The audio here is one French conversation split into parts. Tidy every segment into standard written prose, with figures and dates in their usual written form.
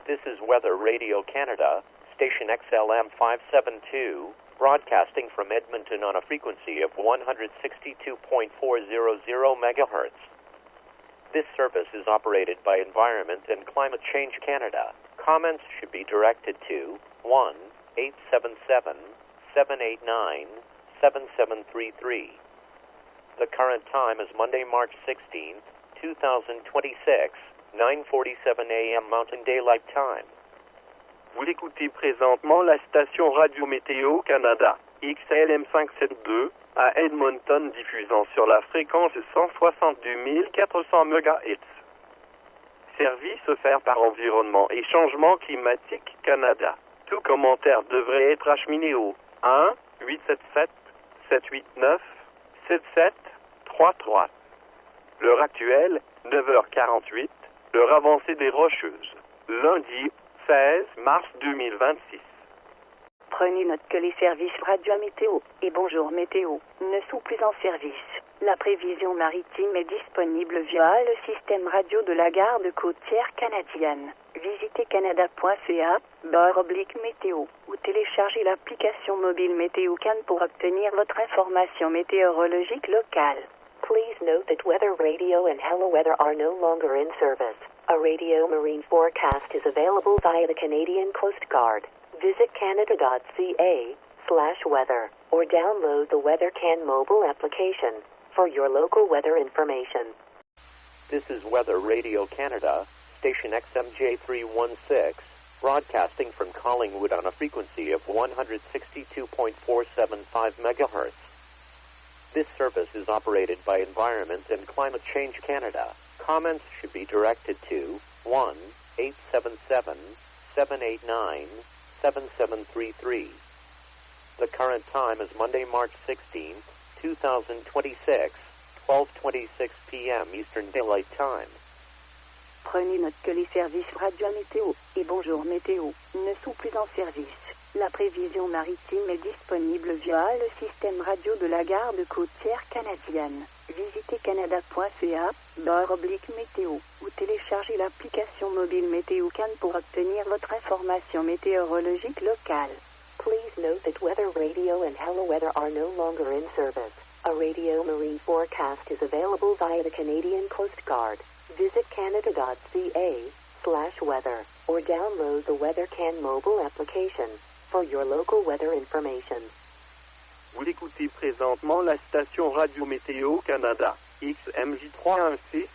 This is Weather Radio Canada, station XLM 572, broadcasting from Edmonton on a frequency of 162.400 megahertz. This service is operated by Environment and Climate Change Canada. Comments should be directed to 1-877-789-7733. The current time is Monday, March 16th, 2026, 9:47 a.m. Mountain Daylight Time. Vous écoutez présentement la station Radio Météo Canada, XLM 572, à Edmonton, diffusant sur la fréquence 162 400 MHz. Service offert par Environnement et Changement Climatique Canada. Tout commentaire devrait être acheminé au 1-877-789-7733. L'heure actuelle, 9h48, l'heure avancée des Rocheuses. Lundi 16 mars 2026. Prenez note que les services Radio Météo et Bonjour Météo ne sont plus en service. La prévision maritime est disponible via le système radio de la garde côtière canadienne. Visitez canada.ca/météo ou téléchargez l'application mobile MétéoCan pour obtenir votre information météorologique locale. Please note that Weather Radio and Hello Weather are no longer in service. A radio marine forecast is available via the Canadian Coast Guard. Visit canada.ca/weather or download the WeatherCan mobile application for your local weather information. This is Weather Radio Canada, station XMJ316, broadcasting from Collingwood on a frequency of 162.475 megahertz. This service is operated by Environment and Climate Change Canada. Comments should be directed to 1-877-789-7733. The current time is Monday, March 16th, 2026, 12:26 p.m. Eastern Daylight Time. Prenez note que les services Radio Météo et Bonjour Météo ne sont plus en service. La prévision maritime est disponible via le système radio de la garde côtière canadienne. Visitez canada.ca/météo ou téléchargez l'application mobile MétéoCan pour obtenir votre information météorologique locale. Please note that Weather Radio and Hello Weather are no longer in service. A radio marine forecast is available via the Canadian Coast Guard. Visit canada.ca/weather or download the WeatherCan mobile application for your local weather information. Vous écoutez présentement la station Radio Météo Canada, XMJ316,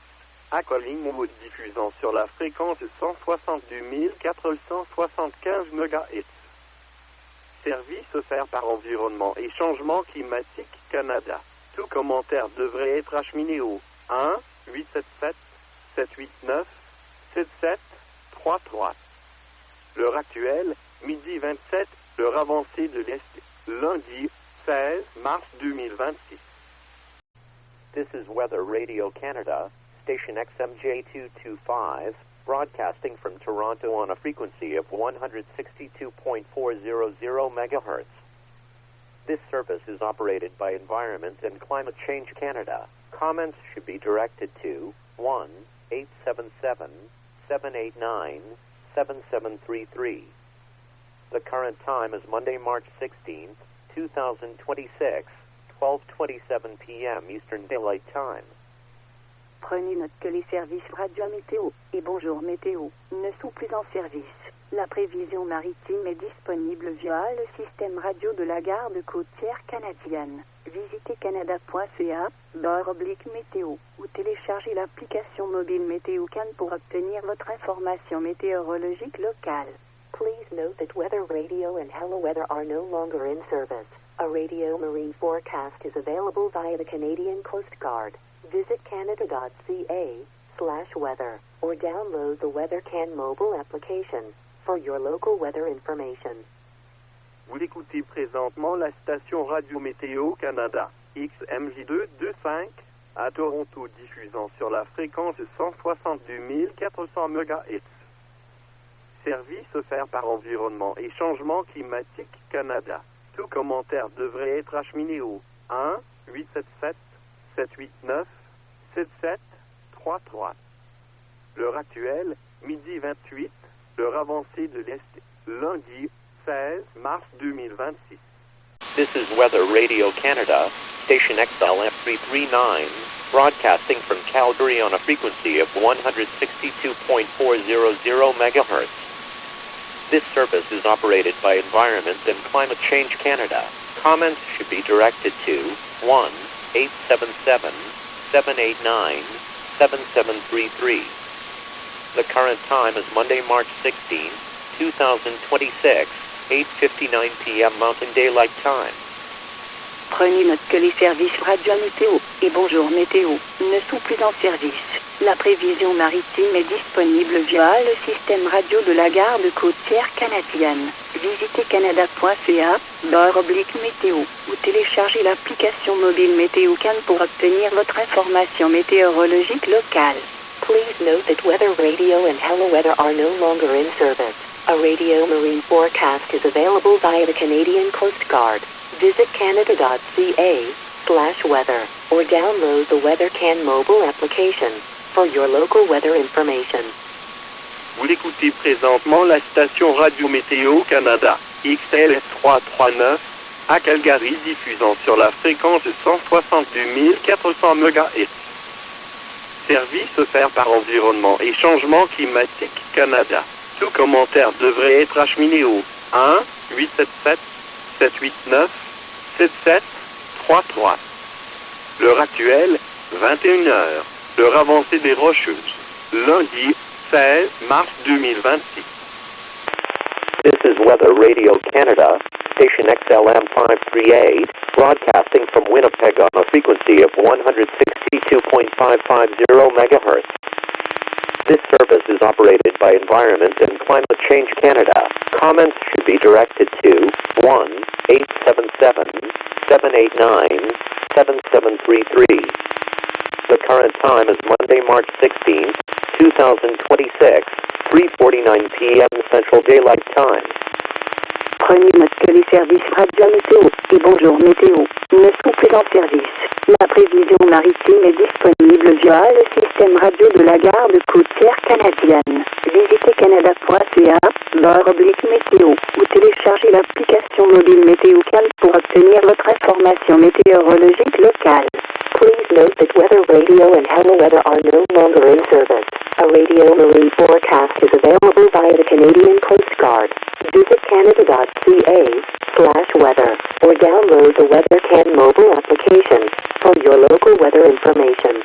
à Collingwood, diffusant sur la fréquence 162 475 MHz. Service offert par Environnement et Changement Climatique Canada. Tout commentaire devrait être acheminé au 1-877-789-7733. L'heure actuelle, midi 27, l'heure avancée de l'Est, lundi 16 mars 2026. This is Weather Radio Canada, station XMJ225, broadcasting from Toronto on a frequency of 162.400 megahertz. This service is operated by Environment and Climate Change Canada. Comments should be directed to 1-877-789-7733. The current time is Monday, March 16th, 2026, 12:27 p.m. Eastern Daylight Time. Prenez note que les services Radio Météo et Bonjour Météo ne sont plus en service. La prévision maritime est disponible via le système radio de la garde côtière canadienne. Visitez canada.ca/météo ou téléchargez l'application mobile MétéoCan pour obtenir votre information météorologique locale. Please note that Weather Radio and Hello Weather are no longer in service. A radio marine forecast is available via the Canadian Coast Guard. Visit canada.ca/weather or download the WeatherCan mobile application for your local weather information. Vous écoutez présentement la station Radio Météo Canada, XMJ225, à Toronto, diffusant sur la fréquence 162 400 MHz. Service offert par Environnement et Changement Climatique Canada. Tout commentaire devrait être acheminé au 1-877-789-7733. L'heure actuelle, midi 28, l'heure avancée de l'Est, lundi 16 mars 2026. This is Weather Radio Canada, station XLM 339, broadcasting from Calgary on a frequency of 162.400 megahertz. This service is operated by Environment and Climate Change Canada. Comments should be directed to 1-877-789-7733. The current time is Monday, March 16, 2026, 8:59 p.m. Mountain Daylight Time. Prenez note que les services Radio Météo et Bonjour Météo ne sont plus en service. La prévision maritime est disponible via le système radio de la garde côtière canadienne. Visitez canada.ca/météo ou téléchargez l'application mobile MétéoCan pour obtenir votre information météorologique locale. Please note that Weather Radio and Hello Weather are no longer in service. A radio marine forecast is available via the Canadian Coast Guard. Visit canada.ca/weather or download the WeatherCan mobile application for your local weather information. Vous écoutez présentement la station Radio Météo Canada, XLS 339, à Calgary, diffusant sur la fréquence de 162 400 MHz. Service offert par Environnement et Changement Climatique Canada. Tout commentaire devrait être acheminé au 1-877-789-7733. L'heure actuelle, 21h. L'heure avancée des Rocheuses. Lundi 16 mars 2026. This is Weather Radio Canada, station XLM 538, broadcasting from Winnipeg on a frequency of 162.550 megahertz. This service is operated by Environment and Climate Change Canada. Comments should be directed to 1-877-789-7733. The current time is Monday, March 16, 2026, 3:49 p.m. Central Daylight Time. Prenez note que les services Radio Météo et Bonjour Météo ne sont plus en service. La prévision maritime est disponible via le système radio de la garde côtière canadienne. Visitez canada.ca/météo ou téléchargez l'application mobile MétéoCan pour obtenir votre information météorologique locale. Please note that Weather Radio and Hello Weather are no longer in service. A radio marine forecast is available via the Canadian Coast Guard. Visit canada.ca/weather or download the WeatherCan mobile application for your local weather information.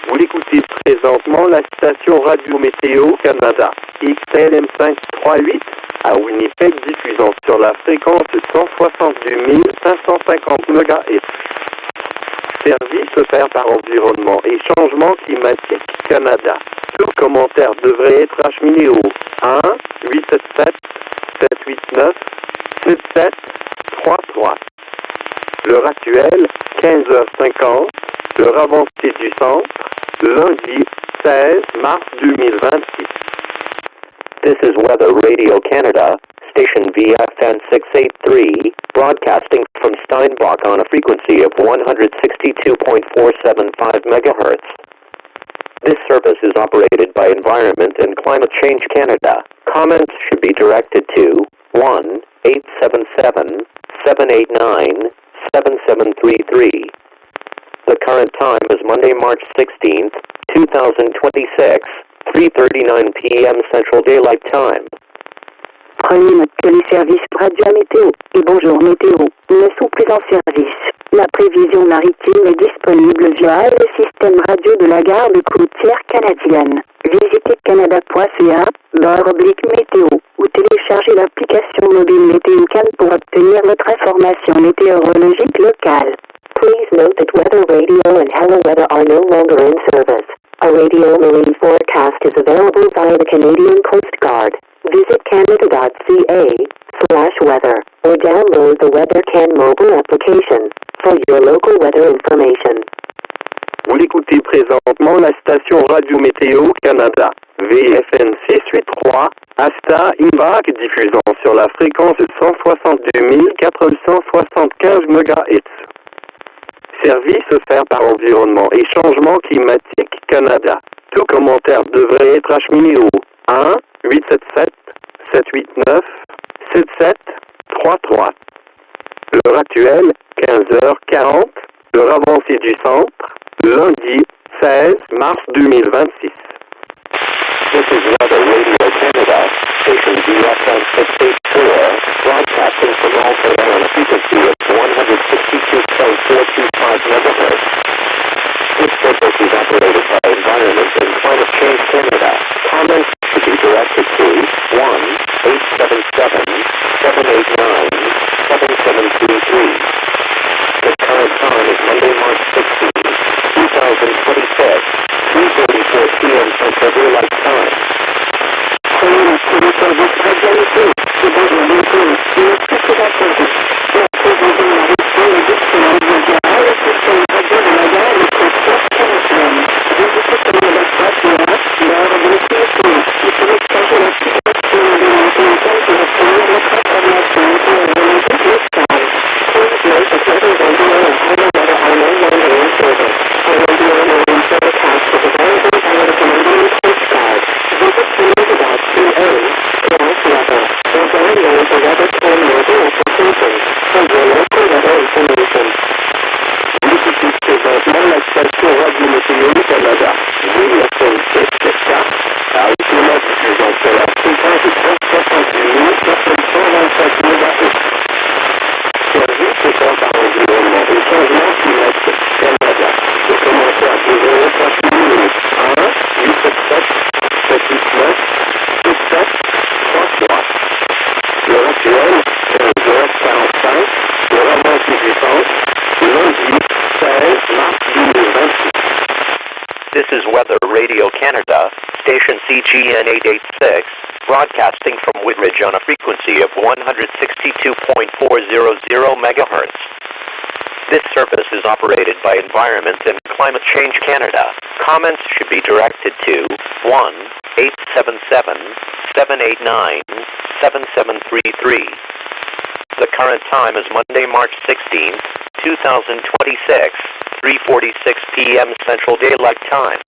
Vous écoutez présentement la station Radio Météo Canada, XLM 538, à Winnipeg, diffusant sur la fréquence de 162 550 MHz. Service offert par Environnement et Changement Climatique Canada. Tout commentaire devrait être acheminé au 1-877-789-7733. L'heure actuelle, 15h50. L'heure avancée du centre, lundi 16 mars 2026. This is Weather Radio Canada, station VFN 683, broadcasting from Steinbach on a frequency of 162.475 megahertz. This service is operated by Environment and Climate Change Canada. Comments should be directed to 1-877-789-7733. The current time is Monday, March 16th, 2026, 3:39 p.m. Central Daylight Time. Prenez note que les services Radio Météo et Bonjour Météo ne sont plus en service. La prévision maritime est disponible via le système radio de la garde côtière canadienne. Visitez canada.ca/météo ou téléchargez l'application mobile MétéoCan pour obtenir votre information météorologique locale. Please note that Weather Radio and Hello Weather are no longer in service. A radio marine forecast is available via the Canadian Coast Guard. Visit canada.ca/weather or download the WeatherCan mobile application for your local weather information. Vous écoutez présentement la station Radio Météo Canada, VFN 683, Asta Imbach, diffusant sur la fréquence de 162 475 MHz. Service offert par Environnement et Changement Climatique Canada. Tout commentaire devrait être acheminé au 1-877-789-7733. L'heure actuelle, 15h40, l'heure avancée du centre, lundi 16 mars 2026. This is Weather Radio Canada, station DFM 684, broadcasting from Alberta on a frequency of 162.425 MHz. This service is operated by Environment and Climate Change Canada. Comments should be directed to 1-877-789-7733. The current time is Monday, March 16, 2026, 3:34 p.m. Central Daylight Time. This is Weather Radio Canada, station CGN 886, broadcasting from Whitridge on a frequency of 162.400 MHz. This service is operated by Environment and Climate Change Canada. Comments should be directed to 1-877-789-7733. The current time is Monday, March 16, 2026, 3:46 p.m. Central Daylight Time.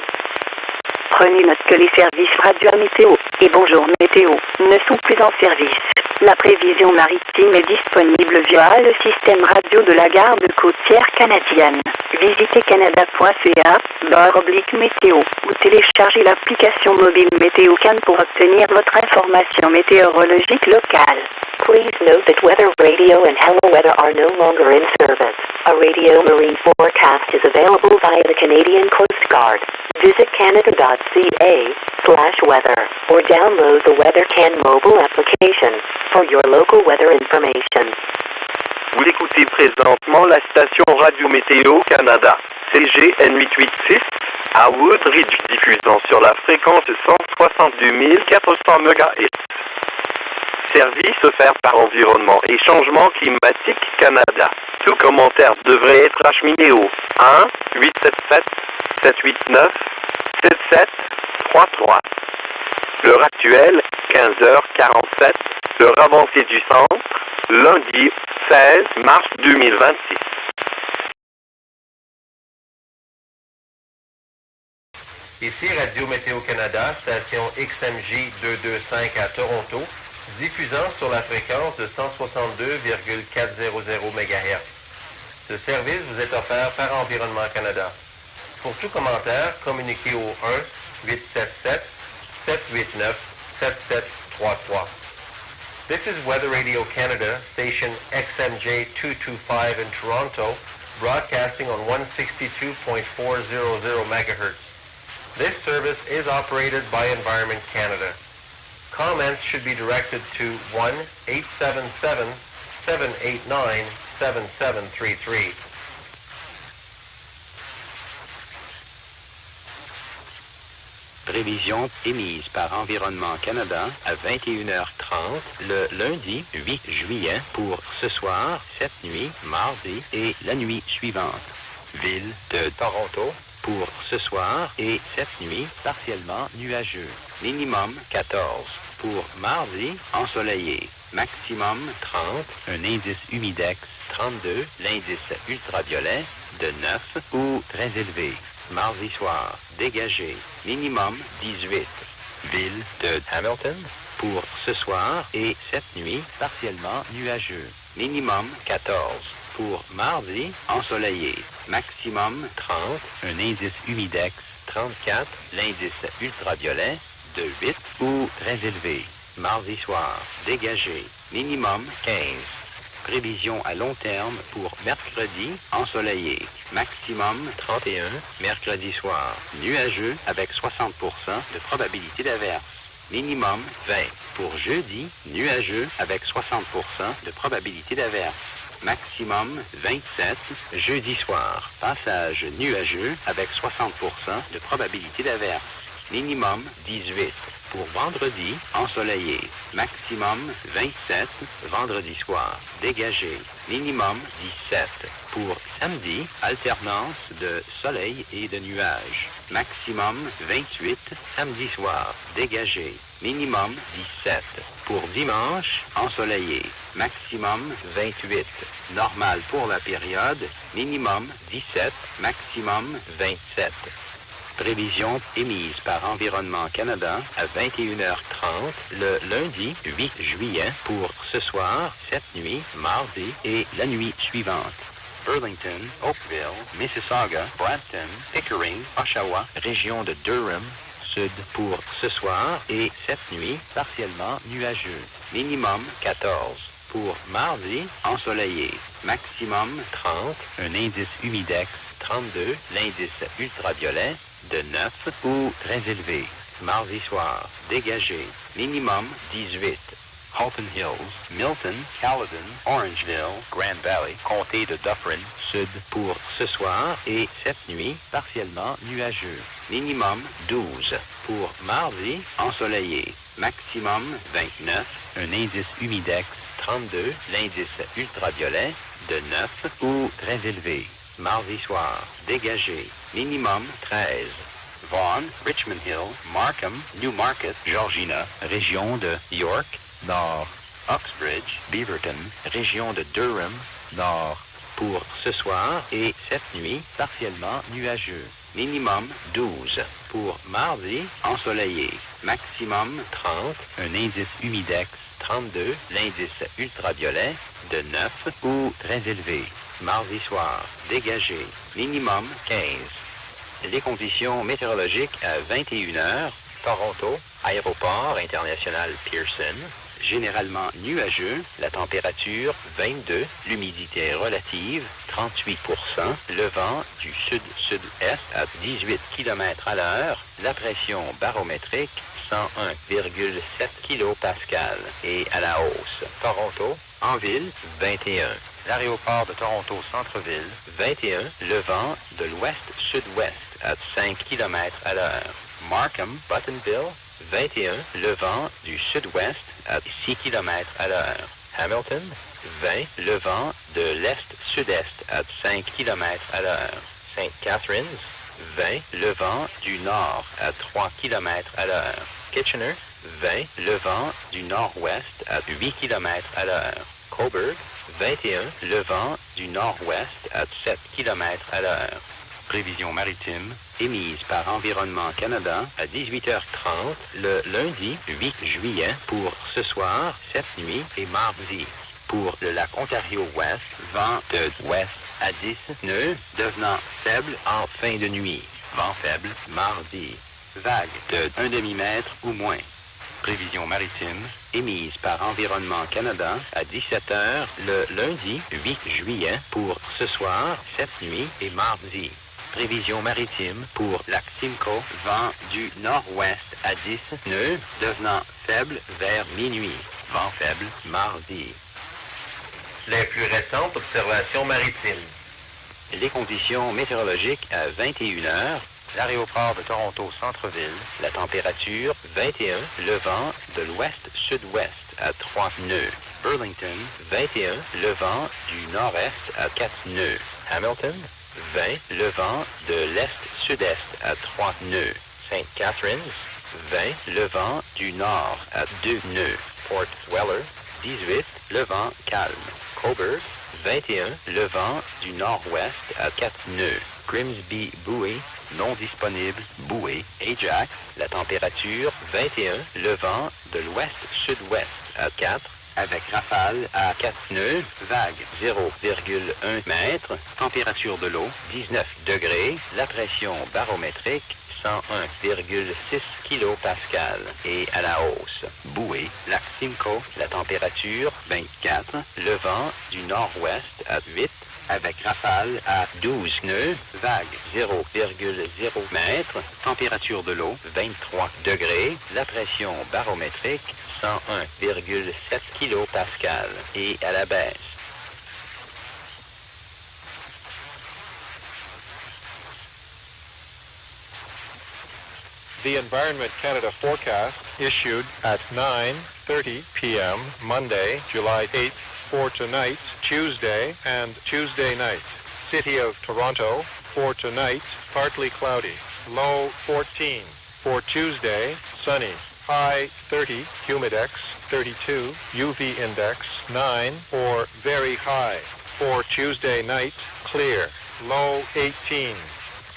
Prenez note que les services radio à météo et bonjour météo ne sont plus en service. La prévision maritime est disponible via le système radio de la garde côtière canadienne. Visitez canada.ca/météo ou téléchargez l'application mobile Météo-Can pour obtenir votre information météorologique locale. Please note that Weather Radio and Hello Weather are no longer in service. A radio marine forecast is available via the Canadian Coast Guard. Visit canada.ca/weather or download the WeatherCan mobile application for your local weather information. Vous écoutez présentement la station Radio Météo Canada, CGN 886, à Woodridge, diffusant sur la fréquence 162 400 MHz. Service offert par Environnement et Changement Climatique Canada. Tout commentaire devrait être acheminé au 1-877-789-7733. L'heure actuelle, 15h47, l'heure avancée du centre, lundi 16 mars 2026. Ici Radio Météo Canada, station XMJ 225 à Toronto, diffusant sur la fréquence de 162,400 MHz. Ce service vous est offert par Environnement Canada. Pour tout commentaire, communiquez au 1-877-789-7733. This is Weather Radio Canada, station XMJ 225 in Toronto, broadcasting on 162.400 MHz. This service is operated by Environment Canada. Comments should be directed to 1-877-789-7733. Prévision émise par Environnement Canada à 21h30 le lundi 8 juillet pour ce soir, cette nuit, mardi et la nuit suivante. Ville de Toronto pour ce soir et cette nuit partiellement nuageux. Minimum 14. Pour mardi, ensoleillé. Maximum 30. Un indice humidex 32. L'indice ultraviolet de 9 ou très élevé. Mardi soir, dégagé. Minimum 18. Ville de Hamilton, pour ce soir et cette nuit, partiellement nuageux. Minimum 14. Pour mardi, ensoleillé. Maximum 30. Un indice humidex 34. L'indice ultraviolet de 8 ou très élevé. Mardi soir, dégagé. Minimum 15. Prévision à long terme pour mercredi, ensoleillé. Maximum 31. Mercredi soir, nuageux avec 60% de probabilité d'averse. Minimum 20. Pour jeudi, nuageux avec 60% de probabilité d'averse. Maximum 27. Jeudi soir, passage nuageux avec 60% de probabilité d'averse. Minimum 18. Pour vendredi, ensoleillé. Maximum 27. Vendredi soir, dégagé. Minimum 17. Pour samedi, alternance de soleil et de nuages. Maximum 28. Samedi soir, dégagé. Minimum 17. Pour dimanche, ensoleillé. Maximum 28. Normal pour la période. Minimum 17. Maximum 27. Prévision émise par Environnement Canada à 21h30 le lundi 8 juillet pour ce soir, cette nuit, mardi et la nuit suivante. Burlington, Oakville, Mississauga, Brampton, Pickering, Oshawa, région de Durham, sud pour ce soir et cette nuit, partiellement nuageux. Minimum 14. Pour mardi, ensoleillé. Maximum 30. Un indice humidex 32. L'indice ultraviolet de 9 ou très élevé. Mardi soir, dégagé. Minimum 18. Halton Hills, Milton, Caledon, Orangeville, Grand Valley, comté de Dufferin, sud pour ce soir et cette nuit, partiellement nuageux. Minimum 12. Pour mardi, ensoleillé. Maximum 29. Un indice humidex 32. L'indice ultraviolet de 9 ou très élevé. Mardi soir, dégagé. Minimum 13. Vaughan, Richmond Hill, Markham, Newmarket, Georgina, région de York, nord. Uxbridge, Beaverton, région de Durham, nord. Pour ce soir et cette nuit, partiellement nuageux. Minimum 12. Pour mardi, ensoleillé. Maximum 30. Un indice humidex 32. L'indice ultraviolet de 9 ou très élevé. Mardi soir, dégagé. Minimum 15. Les conditions météorologiques à 21h, Toronto, aéroport international Pearson, généralement nuageux, la température 22, l'humidité relative 38%, le vent du sud-sud-est à 18 km à l'heure, la pression barométrique 101,7 kPa et à la hausse. Toronto, en ville, 21. L'aéroport de Toronto Centre-Ville, 21, le vent de l'ouest-sud-ouest à 5 km à l'heure. Markham, Buttonville, 21, le vent du sud-ouest à 6 km à l'heure. Hamilton, 20, le vent de l'est-sud-est à 5 km à l'heure. St. Catharines, 20, le vent du nord à 3 km à l'heure. Kitchener, 20, le vent du nord-ouest à 8 km à l'heure. Cobourg, 21, le vent du nord-ouest à 7 km à l'heure. Prévision maritime émise par Environnement Canada à 18h30 le lundi 8 juillet pour ce soir, cette nuit et mardi. Pour le lac Ontario-Ouest, vent de ouest à 10 nœuds, devenant faible en fin de nuit. Vent faible mardi. Vague de 1 demi-mètre ou moins. Prévision maritime émise par Environnement Canada à 17h le lundi 8 juillet pour ce soir, cette nuit et mardi. Prévision maritime pour lac Simcoe, vent du nord-ouest à 10 nœuds, devenant faible vers minuit. Vent faible mardi. Les plus récentes observations maritimes. Les conditions météorologiques à 21h. L'aéroport de Toronto Centre-Ville, la température 21, le vent de l'ouest-sud-ouest à 3 nœuds. Burlington, 21, le vent du nord-est à 4 nœuds. Hamilton, 20, le vent de l'est-sud-est à 3 nœuds. St. Catharines, 20, le vent du nord à 2 nœuds. Port Weller, 18, le vent calme. Cobourg, 21, le vent du nord-ouest à 4 nœuds. Grimsby Buoy, non disponible, bouée. Ajax, la température 21, le vent de l'ouest-sud-ouest à 4, avec rafale à 4 nœuds, vague 0,1 mètre, température de l'eau 19 degrés, la pression barométrique 101,6 kPa et à la hausse. Bouée, lac Simcoe, la température 24, le vent du nord-ouest à 8, avec rafale à 12 nœuds, vague 0,0 mètre, température de l'eau 23 degrés, la pression barométrique 101,7 kPa et à la baisse. The Environment Canada forecast issued at 9:30 p.m. Monday, July 8th, for tonight, Tuesday, and Tuesday night. City of Toronto, for tonight, partly cloudy. Low 14. For Tuesday, sunny. High 30, humidex 32, UV index 9, or very high. For Tuesday night, clear. Low 18.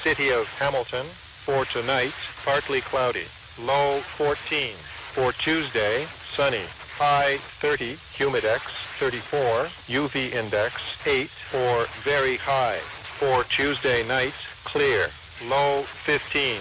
City of Hamilton, for tonight, partly cloudy. Low 14. For Tuesday, sunny. High 30, humidex 34, UV index 8, or very high. For Tuesday night, clear. Low 15.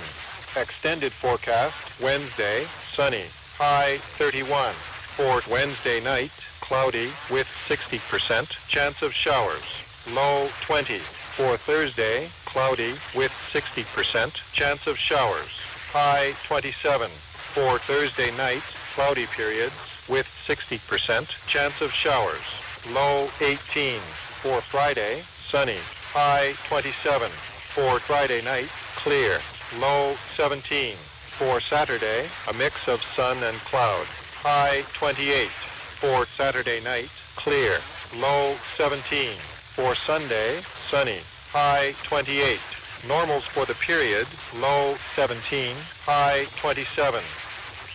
Extended forecast, Wednesday, sunny. High 31. For Wednesday night, cloudy with 60% chance of showers. Low 20. For Thursday, cloudy with 60% chance of showers. High 27. For Thursday night, cloudy periods with 60% chance of showers. Low 18. For Friday, sunny. High 27. For Friday night, clear. Low 17. For Saturday, a mix of sun and cloud. High 28. For Saturday night, clear. Low 17. For Sunday, sunny. High 28. Normals for the period, low 17, high 27.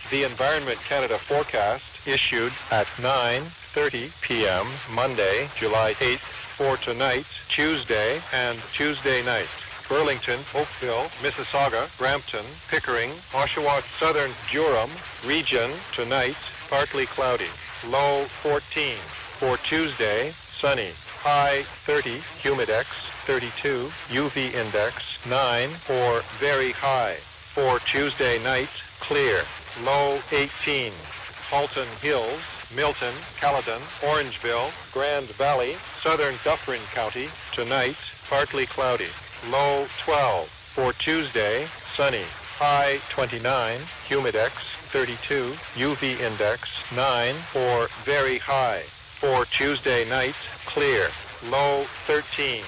The Environment Canada forecast issued at 9:30 p.m. Monday, July 8th, for tonight, Tuesday, and Tuesday night. Burlington, Oakville, Mississauga, Brampton, Pickering, Oshawa, Southern Durham, region, tonight, partly cloudy. Low 14. For Tuesday, sunny. High 30, humidex 32, UV index 9, or very high. For Tuesday night, clear. Low 18. Halton Hills, Milton, Caledon, Orangeville, Grand Valley, Southern Dufferin County, tonight, partly cloudy. Low 12. For Tuesday, sunny. High 29, humidex 32, UV index 9, or very high. For Tuesday night, clear. Low 13.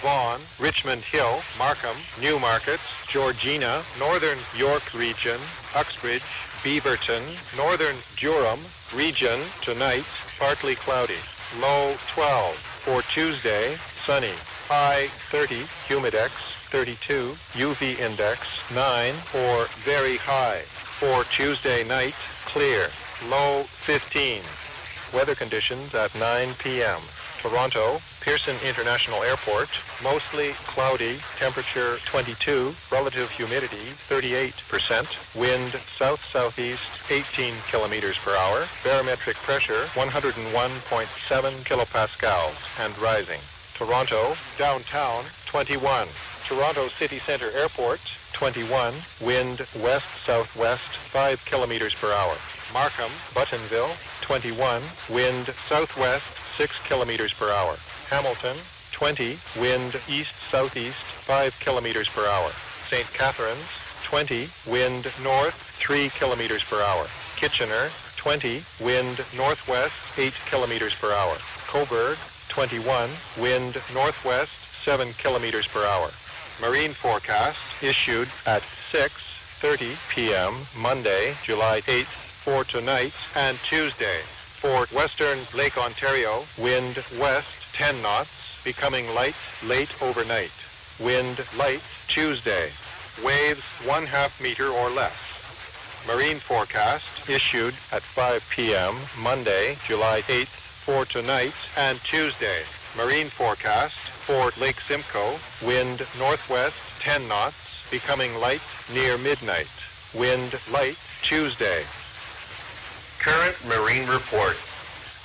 Vaughan, Richmond Hill, Markham, Newmarket, Georgina, Northern York Region, Uxbridge, Beaverton, Northern Durham Region, tonight, partly cloudy. Low 12. For Tuesday, sunny. High 30, humidex 32, UV index 9, or very high. For Tuesday night, clear. Low 15. Weather conditions at 9 p.m. Toronto, Pearson International Airport, mostly cloudy, temperature 22, relative humidity 38%, wind south-southeast 18 kilometers per hour, barometric pressure 101.7 kilopascals and rising. Toronto, downtown 21, Toronto City Centre Airport 21, wind west-southwest 5 kilometers per hour. Markham, Buttonville 21, wind southwest 6 kilometers per hour. Hamilton, 20, wind east-southeast 5 kilometers per hour. St. Catharines, 20, wind north 3 kilometers per hour. Kitchener, 20, wind northwest 8 kilometers per hour. Cobourg, 21, wind northwest 7 kilometers per hour. Marine forecast issued at 6:30 p.m. Monday, July 8th, for tonight and Tuesday. For western Lake Ontario, wind west 10 knots, becoming light late overnight. Wind light Tuesday. Waves 1/2 meter or less. Marine forecast issued at 5 p.m. Monday, July 8th, for tonight and Tuesday. Marine forecast for Lake Simcoe, wind northwest 10 knots, becoming light near midnight. Wind light Tuesday. Current marine report.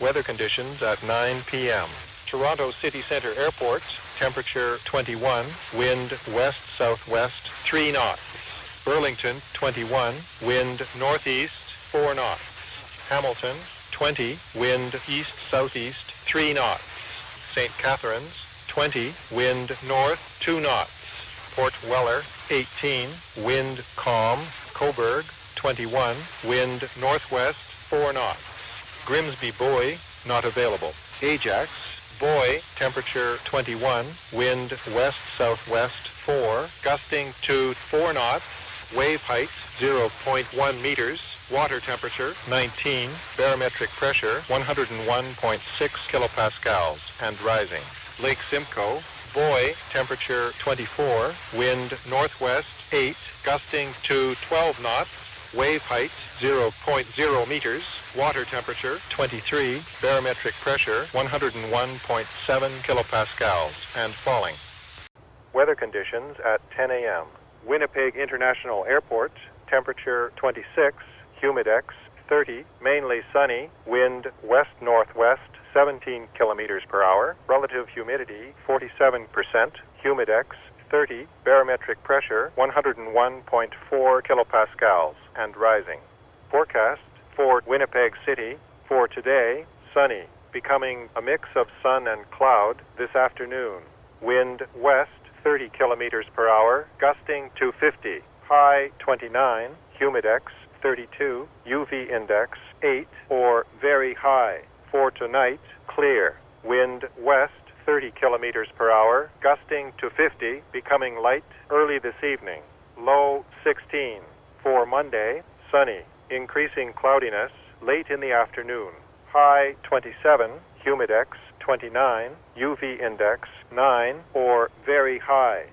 Weather conditions at 9 p.m. Toronto City Centre Airport, temperature 21, wind west-southwest 3 knots. Burlington 21, wind northeast 4 knots. Hamilton 20, wind east-southeast 3 knots. St. Catharines 20, wind north 2 knots. Port Weller 18, wind calm. Cobourg 21, wind northwest 4 knots. Grimsby Buoy not available. Ajax Buoy, temperature 21, wind west-southwest 4, gusting to 4 knots, wave height 0.1 meters, water temperature 19, barometric pressure 101.6 kilopascals and rising. Lake Simcoe, Buoy, temperature 24, wind northwest 8, gusting to 12 knots, wave height 0.0 meters, water temperature 23, barometric pressure 101.7 kilopascals and falling. Weather conditions at 10 a.m. Winnipeg International Airport, temperature 26, humidex 30, mainly sunny, wind west-northwest 17 kilometers per hour, relative humidity 47%, humidex 30, barometric pressure 101.4 kilopascals and rising. Forecast for Winnipeg City for today, sunny, becoming a mix of sun and cloud this afternoon. Wind west 30 kilometers per hour, gusting to 50. High 29, humidex 32, UV index 8 or very high. For tonight, clear. Wind west 30 kilometers per hour, gusting to 50, becoming light early this evening. Low 16. For Monday, sunny, increasing cloudiness late in the afternoon. High 27, humidex 29, UV index 9 or very high.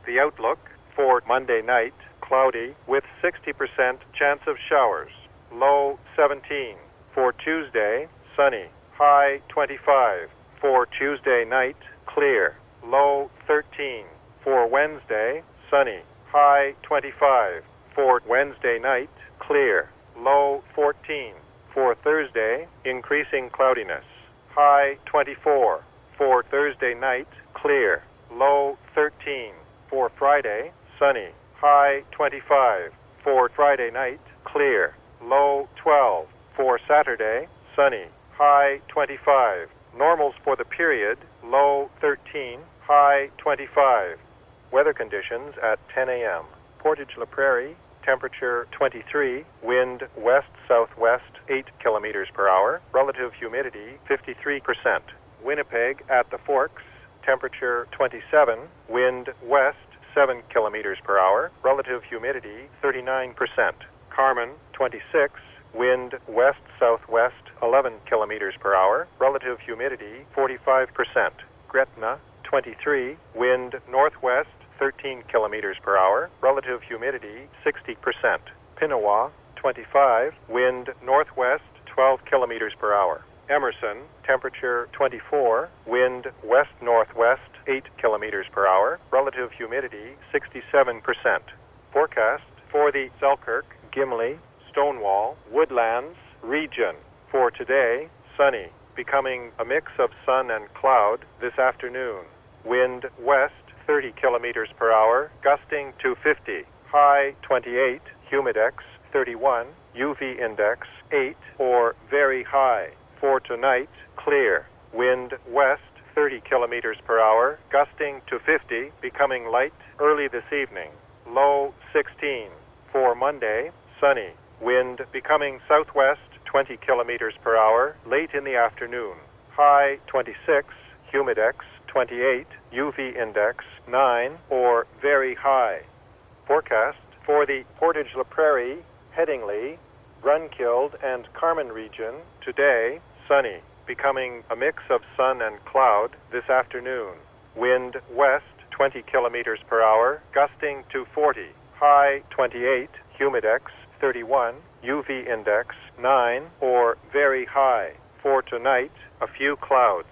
The outlook for Monday night, cloudy with 60% chance of showers. Low 17. For Tuesday, sunny. High 25. For Tuesday night, clear. Low 13. For Wednesday, sunny. High 25. For Wednesday night, clear. Low 14. For Thursday, increasing cloudiness. High 24. For Thursday night, clear. Low 13. For Friday, sunny. High 25. For Friday night, clear. Low 12. For Saturday, sunny. High 25. Normals for the period, low 13, high 25. Weather conditions at 10 a.m. Portage-La Prairie, temperature 23, wind west-southwest 8 kilometers per hour, relative humidity 53%. Winnipeg at the Forks, temperature 27, wind west 7 kilometers per hour, relative humidity 39%. Carman, 26, wind west-southwest 11 kilometers per hour, relative humidity 45%. Gretna, 23, wind northwest 13 kilometers per hour, relative humidity 60%. Pinawa, 25, wind northwest 12 kilometers per hour. Emerson, temperature 24, wind west-northwest 8 kilometers per hour, relative humidity 67%. Forecast for the Selkirk, Gimli, Stonewall, Woodlands region. For today, sunny, becoming a mix of sun and cloud this afternoon. Wind west 30 kilometers per hour, gusting to 50. High 28, humidex 31, UV index 8 or very high. For tonight, clear. Wind west 30 kilometers per hour, gusting to 50, becoming light early this evening. Low 16. For Monday, sunny. Wind becoming southwest 20 kilometers per hour late in the afternoon. High 26, humidex 28, UV index 9 or very high. Forecast for the Portage-La Prairie, Headingley, Brunkild, and Carman region today, sunny, becoming a mix of sun and cloud this afternoon. Wind west 20 kilometers per hour, gusting to 40. High 28, humidex 31, UV index 9 or very high. For tonight, a few clouds.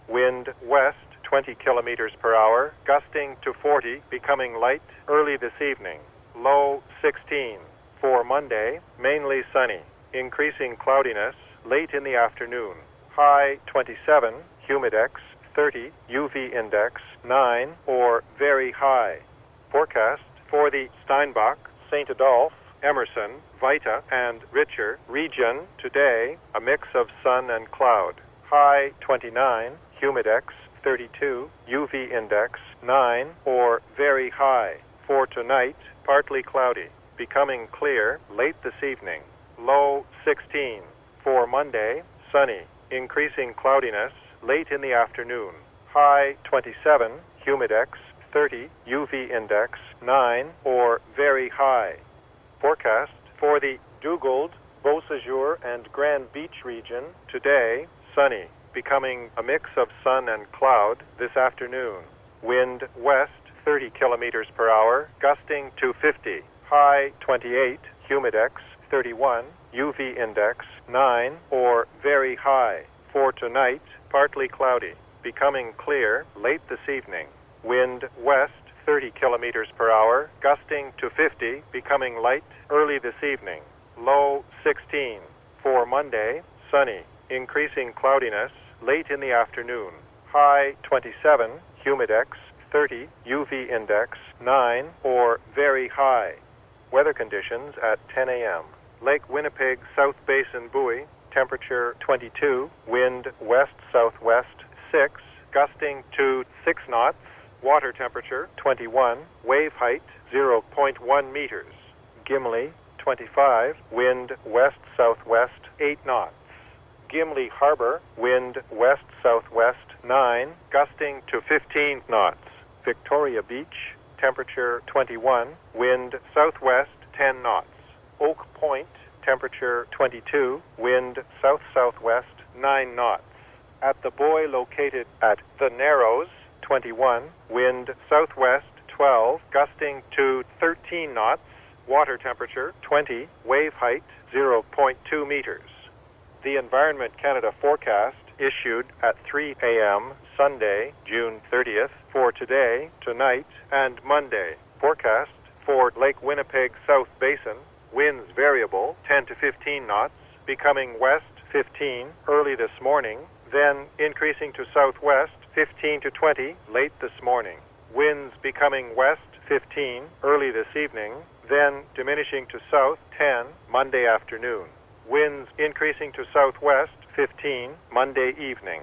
Wind west 20 kilometers per hour, gusting to 40, becoming light early this evening. Low 16. For Monday, mainly sunny, increasing cloudiness late in the afternoon. High 27, humidex 30, UV index 9 or very high. Forecast for the Steinbach, St. Adolphe, Emerson, Vita, and Richer region today, a mix of sun and cloud. High 29, humidex 32, UV index 9 or very high. For tonight, partly cloudy, becoming clear late this evening. Low 16. For Monday, sunny, increasing cloudiness late in the afternoon. High 27, humidex 30, UV index 9 or very high. Forecast for the Dugald, Beausejour, and Grand Beach region today, sunny, becoming a mix of sun and cloud this afternoon. Wind west 30 kilometers per hour, gusting to 50. High 28, humidex 31, UV index 9 or very high. For tonight, partly cloudy, becoming clear late this evening. Wind west 30 kilometers per hour, gusting to 50, becoming light early this evening. Low 16. For Monday, sunny, increasing cloudiness late in the afternoon. High 27, humidex 30, UV index 9 or very high. Weather conditions at 10 a.m. Lake Winnipeg South Basin buoy, temperature 22, wind west-southwest 6, gusting to 6 knots, water temperature 21, wave height 0.1 meters. Gimli 25, wind west-southwest 8 knots. Gimli Harbor, wind west-southwest 9, gusting to 15 knots. Victoria Beach, temperature 21, wind southwest 10 knots. Oak Point, temperature 22, wind south-southwest 9 knots. At the buoy located at the Narrows, 21, wind southwest 12, gusting to 13 knots, water temperature 20, wave height 0.2 meters. The Environment Canada forecast issued at 3 a.m. Sunday, June 30th, for today, tonight, and Monday. Forecast for Lake Winnipeg South Basin, winds variable 10 to 15 knots, becoming west 15 early this morning, then increasing to southwest 15 to 20 late this morning. Winds becoming west 15 early this evening, then diminishing to south 10 Monday afternoon. Winds increasing to southwest 15 Monday evening.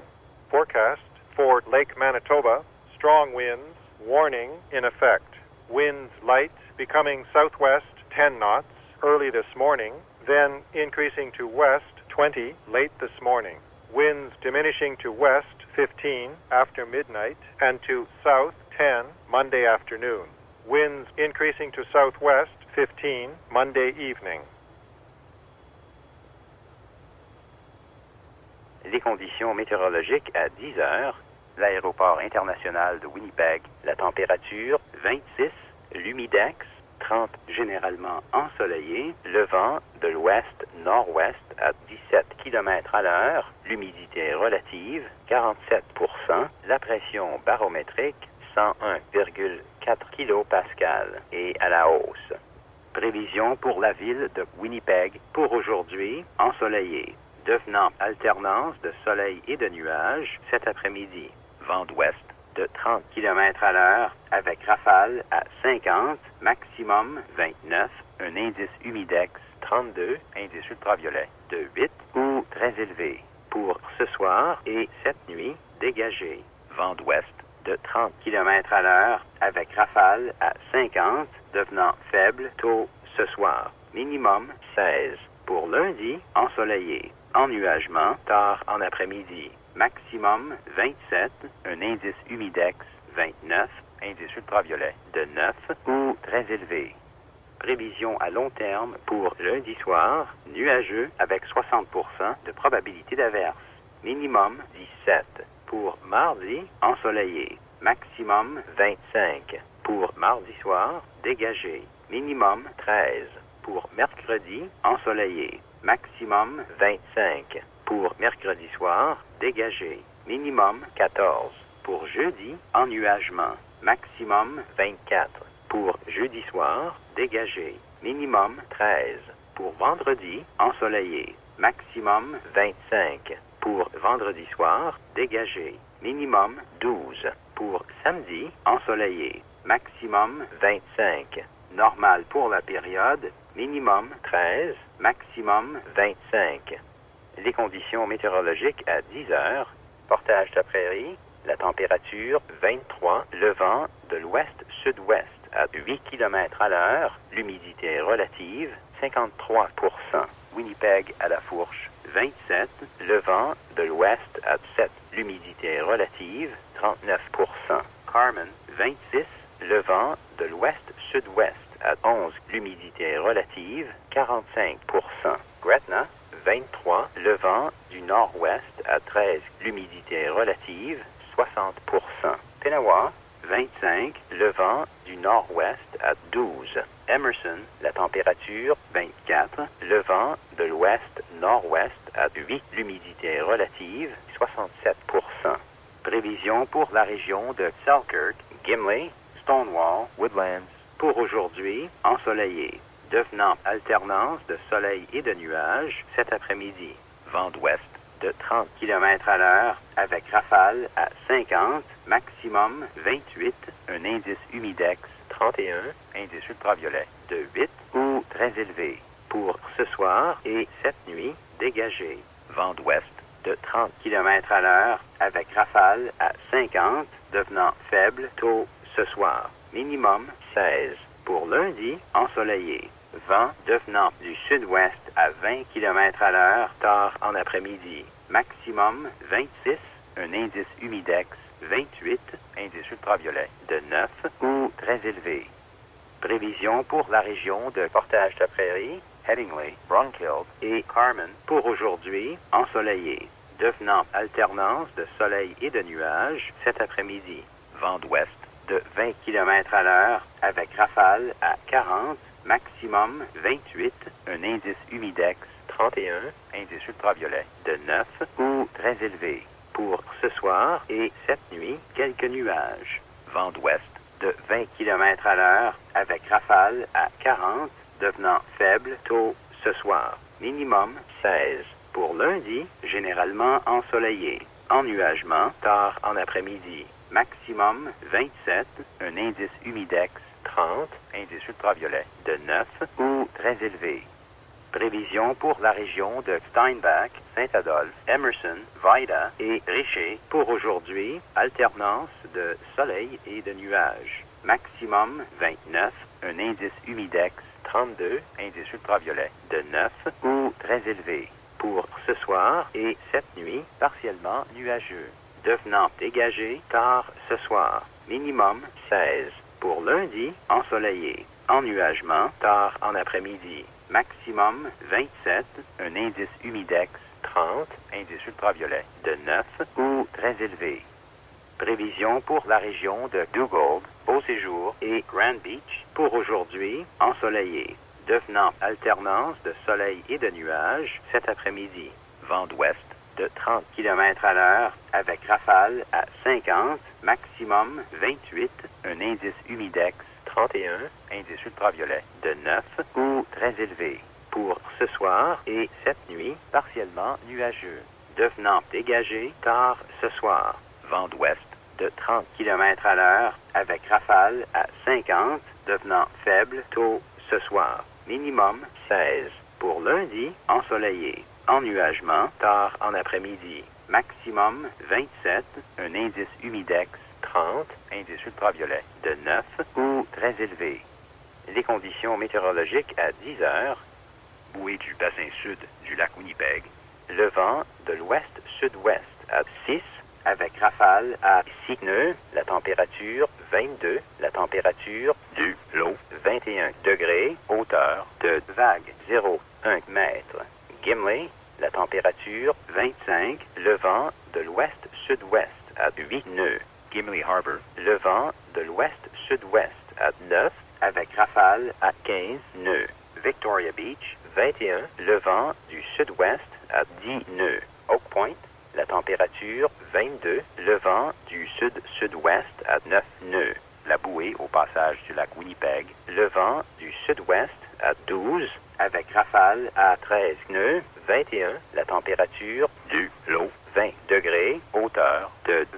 Forecast for Lake Manitoba, strong winds, warning in effect. Winds light, becoming southwest 10 knots early this morning, then increasing to west 20 late this morning. Winds diminishing to west 15 after midnight and to south 10 Monday afternoon. Winds increasing to southwest 15 Monday evening. Les conditions météorologiques à 10 heures. L'aéroport international de Winnipeg, la température 26, l'humidex 30 généralement ensoleillé, le vent de l'ouest-nord-ouest à 17 km à l'heure, l'humidité relative 47%, la pression barométrique 101,4 kPa et à la hausse. Prévision pour la ville de Winnipeg pour aujourd'hui, ensoleillé, devenant alternance de soleil et de nuages cet après-midi. Vent d'ouest de 30 km à l'heure avec rafale à 50, maximum 29, un indice humidex 32, indice ultraviolet de 8 ou très élevé. Pour ce soir et cette nuit, dégagé. Vent d'ouest de 30 km à l'heure avec rafale à 50, devenant faible tôt ce soir. Minimum 16. Pour lundi, ensoleillé. Ennuagement tard en après-midi. Maximum 27, un indice humidex 29, indice ultraviolet de 9 ou très élevé. Prévision à long terme pour lundi soir, nuageux avec 60% de probabilité d'averse. Minimum 17. Pour mardi, ensoleillé. Maximum 25. Pour mardi soir, dégagé. Minimum 13. Pour mercredi, ensoleillé. Maximum 25. Pour mercredi soir, dégagé. Minimum 14. Pour jeudi, ennuagement. Maximum 24. Pour jeudi soir, dégagé. minimum 13. Pour vendredi, ensoleillé, maximum 25. Pour vendredi soir, dégagé, minimum 12. Pour samedi, ensoleillé, maximum 25. Normal pour la période, minimum 13, maximum 25. Les conditions météorologiques à 10 heures, portage de prairie, la température 23, le vent de l'ouest-sud-ouest à 8 km à l'heure, l'humidité relative 53%. Winnipeg à la fourche 27, le vent de l'ouest à 7, l'humidité relative 39%. Carmen 26, le vent de l'ouest-sud-ouest à 11, l'humidité relative 45%. Gretna 23, le vent du nord-ouest à 13, l'humidité relative 60%. Pinawa 25, le vent du nord-ouest à 12. Emerson, la température 24, le vent de l'ouest-nord-ouest à 8, l'humidité relative 67%. Prévision pour la région de Selkirk, Gimli, Stonewall, Woodlands. Pour aujourd'hui, ensoleillé, devenant alternance de soleil et de nuages cet après-midi. Vent d'ouest de 30 km à l'heure avec rafale à 50, maximum 28, un indice humidex 31, indice ultraviolet de 8 ou très élevé. Pour ce soir et cette nuit, dégagé. Vent d'ouest de 30 km à l'heure avec rafale à 50, devenant faible tôt ce soir. Minimum 16. Pour lundi, ensoleillé. Vent devenant du sud-ouest à 20 km à l'heure tard en après-midi. Maximum 26, un indice humidex 28, indice ultraviolet de 9 ou très élevé. Prévision pour la région de portage de prairie, Headingley, Bronchill et Carmen. Pour aujourd'hui, ensoleillé, devenant alternance de soleil et de nuages cet après-midi. Vent d'ouest de 20 km à l'heure avec rafale à 40, maximum 28, un indice humidex 31, indice ultraviolet de 9 ou très élevé. Pour ce soir et cette nuit, quelques nuages. Vent d'ouest de 20 km à l'heure avec rafale à 40, devenant faible tôt ce soir. Minimum 16. Pour lundi, généralement ensoleillé. Ennuagement tard en après-midi. Maximum 27, un indice humidex 30, indice ultraviolet de 9 ou très élevé. Prévision pour la région de Steinbach, Saint-Adolphe, Emerson, Vida et Richer. Pour aujourd'hui, alternance de soleil et de nuages. Maximum 29, un indice humidex 32, indice ultraviolet de 9 ou très élevé. Pour ce soir et cette nuit, partiellement nuageux. Devenant dégagé tard ce soir. Minimum 16. Pour lundi, ensoleillé. Ennuagement tard en après-midi. Maximum 27, un indice humidex 30, indice ultraviolet de 9 ou très élevé. Prévision pour la région de Dugald, Beau Séjour et Grand Beach. Pour aujourd'hui, ensoleillé. Devenant alternance de soleil et de nuages cet après-midi. Vent d'ouest de 30 km à l'heure avec rafale à 50, maximum 28, un indice humidex 31, indice ultraviolet de 9 ou très élevé. Pour ce soir et cette nuit, partiellement nuageux. Devenant dégagé tard ce soir. Vent d'ouest de 30 km à l'heure avec rafale à 50, devenant faible tôt ce soir. Minimum 16. Pour lundi, ensoleillé. Ennuagement tard en après-midi. Maximum 27, un indice humidex 30, indice ultraviolet de 9 ou très élevé. Les conditions météorologiques à 10 heures. Bouée du bassin sud du lac Winnipeg. Le vent de l'ouest-sud-ouest à 6 avec rafale à 6 nœuds. La température 22. La température de l'eau 21 degrés. Hauteur de vague 0,1 mètre. Gimli, la température 25, le vent de l'ouest-sud-ouest à 8 nœuds. Gimli Harbor, le vent de l'ouest-sud-ouest à 9, avec rafale à 15 nœuds. Victoria Beach, 21, le vent du sud-ouest à 10 nœuds. Oak Point, la température 22, le vent du sud-sud-ouest à 9 nœuds. La bouée au passage du lac Winnipeg, le vent du sud-ouest à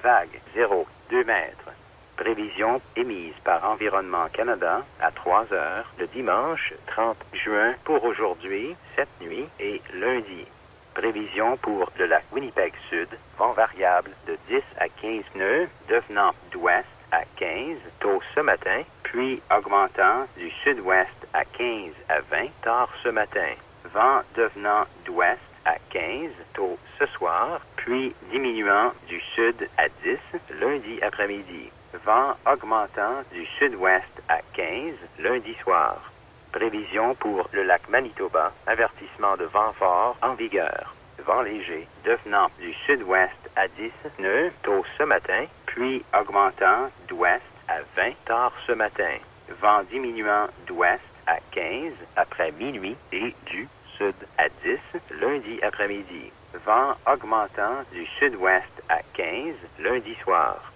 vague 0, 2 mètres. Prévision émise par Environnement Canada à 3 heures le dimanche 30 juin pour aujourd'hui, cette nuit et lundi. Prévision pour le lac Winnipeg Sud, vent variable de 10 à 15 nœuds, devenant d'ouest à 15 tôt ce matin, puis augmentant du sud-ouest à 15 à 20 tard ce matin. Vent devenant d'ouest à 15 tôt ce soir, puis diminuant du sud à 10 lundi après-midi. Vent augmentant du sud-ouest à 15 lundi soir. Prévision pour le lac Manitoba, avertissement de vent fort en vigueur. Vent léger devenant du sud-ouest à 10 nœuds tôt ce matin, puis augmentant d'ouest à 20 tard ce matin. Vent diminuant d'ouest à 15 après minuit et du sud à 10 lundi après-midi. Vent augmentant du sud-ouest à 15 lundi soir.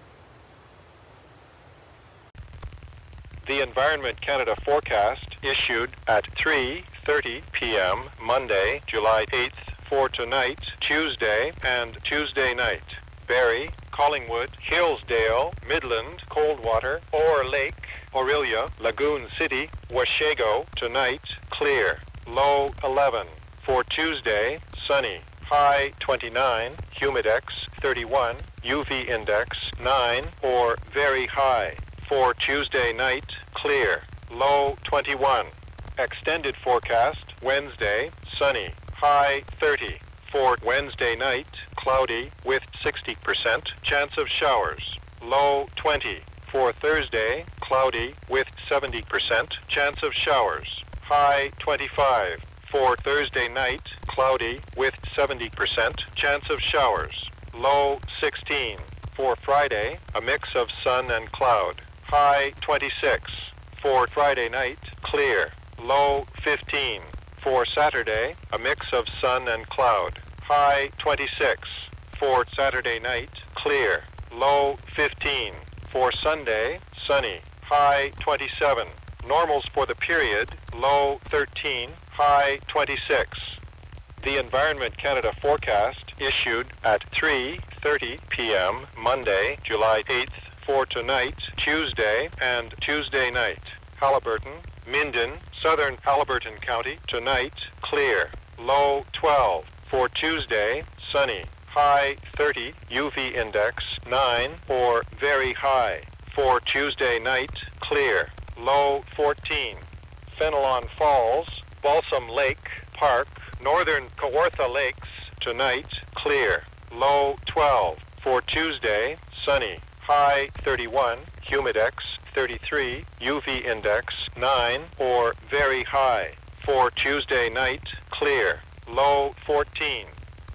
The Environment Canada forecast issued at 3:30 p.m. Monday, July 8th for tonight, Tuesday, and Tuesday night. Barrie, Collingwood, Hillsdale, Midland, Coldwater, Orr Lake, Orillia, Lagoon City, Washego, tonight, clear. Low 11. For Tuesday, sunny. High 29, humidex 31, UV index 9 or very high. For Tuesday night, clear. Low 21. Extended forecast, Wednesday, sunny. High 30. For Wednesday night, cloudy with 60% chance of showers. Low 20. For Thursday, cloudy with 70% chance of showers. High 25. For Thursday night, cloudy with 70% chance of showers. Low 16. For Friday, a mix of sun and cloud. High 26. For Friday night, clear. Low 15. For Saturday, a mix of sun and cloud. High 26. For Saturday night, clear. Low 15. For Sunday, sunny. High 27. Normals for the period, low 13, high 26. The Environment Canada forecast issued at 3:30 p.m. Monday, July 8th for tonight, Tuesday, and Tuesday night. Haliburton, Minden, Southern Haliburton County, tonight, clear. Low 12. For Tuesday, sunny. High 30, UV index 9 or very high. For Tuesday night, clear. Low 14. Fenelon Falls, Balsam Lake Park, Northern Kawartha Lakes, tonight, clear. Low 12. For Tuesday, sunny. High 31, humidex 33, UV index 9 or very high. For Tuesday night, clear. Low 14.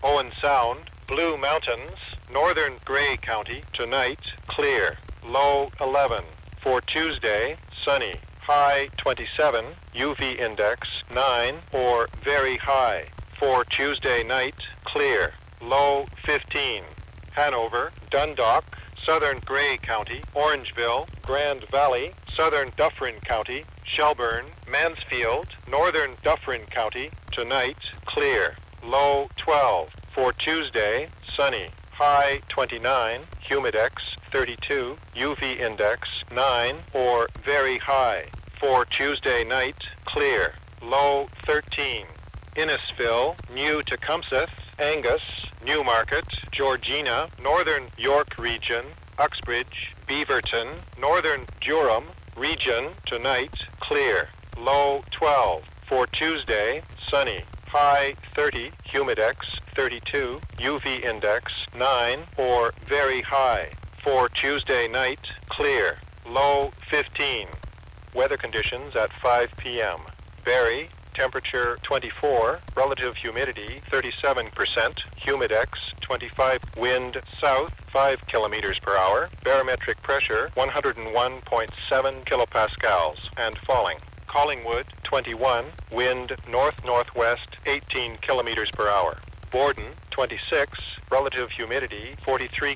Owen Sound, Blue Mountains, Northern Grey County, tonight, clear. Low 11. For Tuesday, sunny. High 27, UV index 9 or very high. For Tuesday night, clear. Low 15. Hanover, Dundalk, Southern Grey County, Orangeville, Grand Valley, Southern Dufferin County, Shelburne, Mansfield, Northern Dufferin County, tonight, clear. Low 12. For Tuesday, sunny. High 29, humidex 32, UV index 9 or very high. For Tuesday night, clear. Low 13. Innisfil, New Tecumseth, Angus, Newmarket, Georgina, Northern York Region, Uxbridge, Beaverton, Northern Durham Region, tonight, clear. Low 12. For Tuesday, sunny. High 30, humidex 32, UV index 9 or very high. For Tuesday night, clear. Low 15. Weather conditions at 5 p.m. Barrie, temperature 24, relative humidity 37%, humidex 25, wind south 5 kilometers per hour, barometric pressure 101.7 kilopascals and falling. Collingwood 21, wind north-northwest 18 kilometers per hour. Borden 26, relative humidity 43%,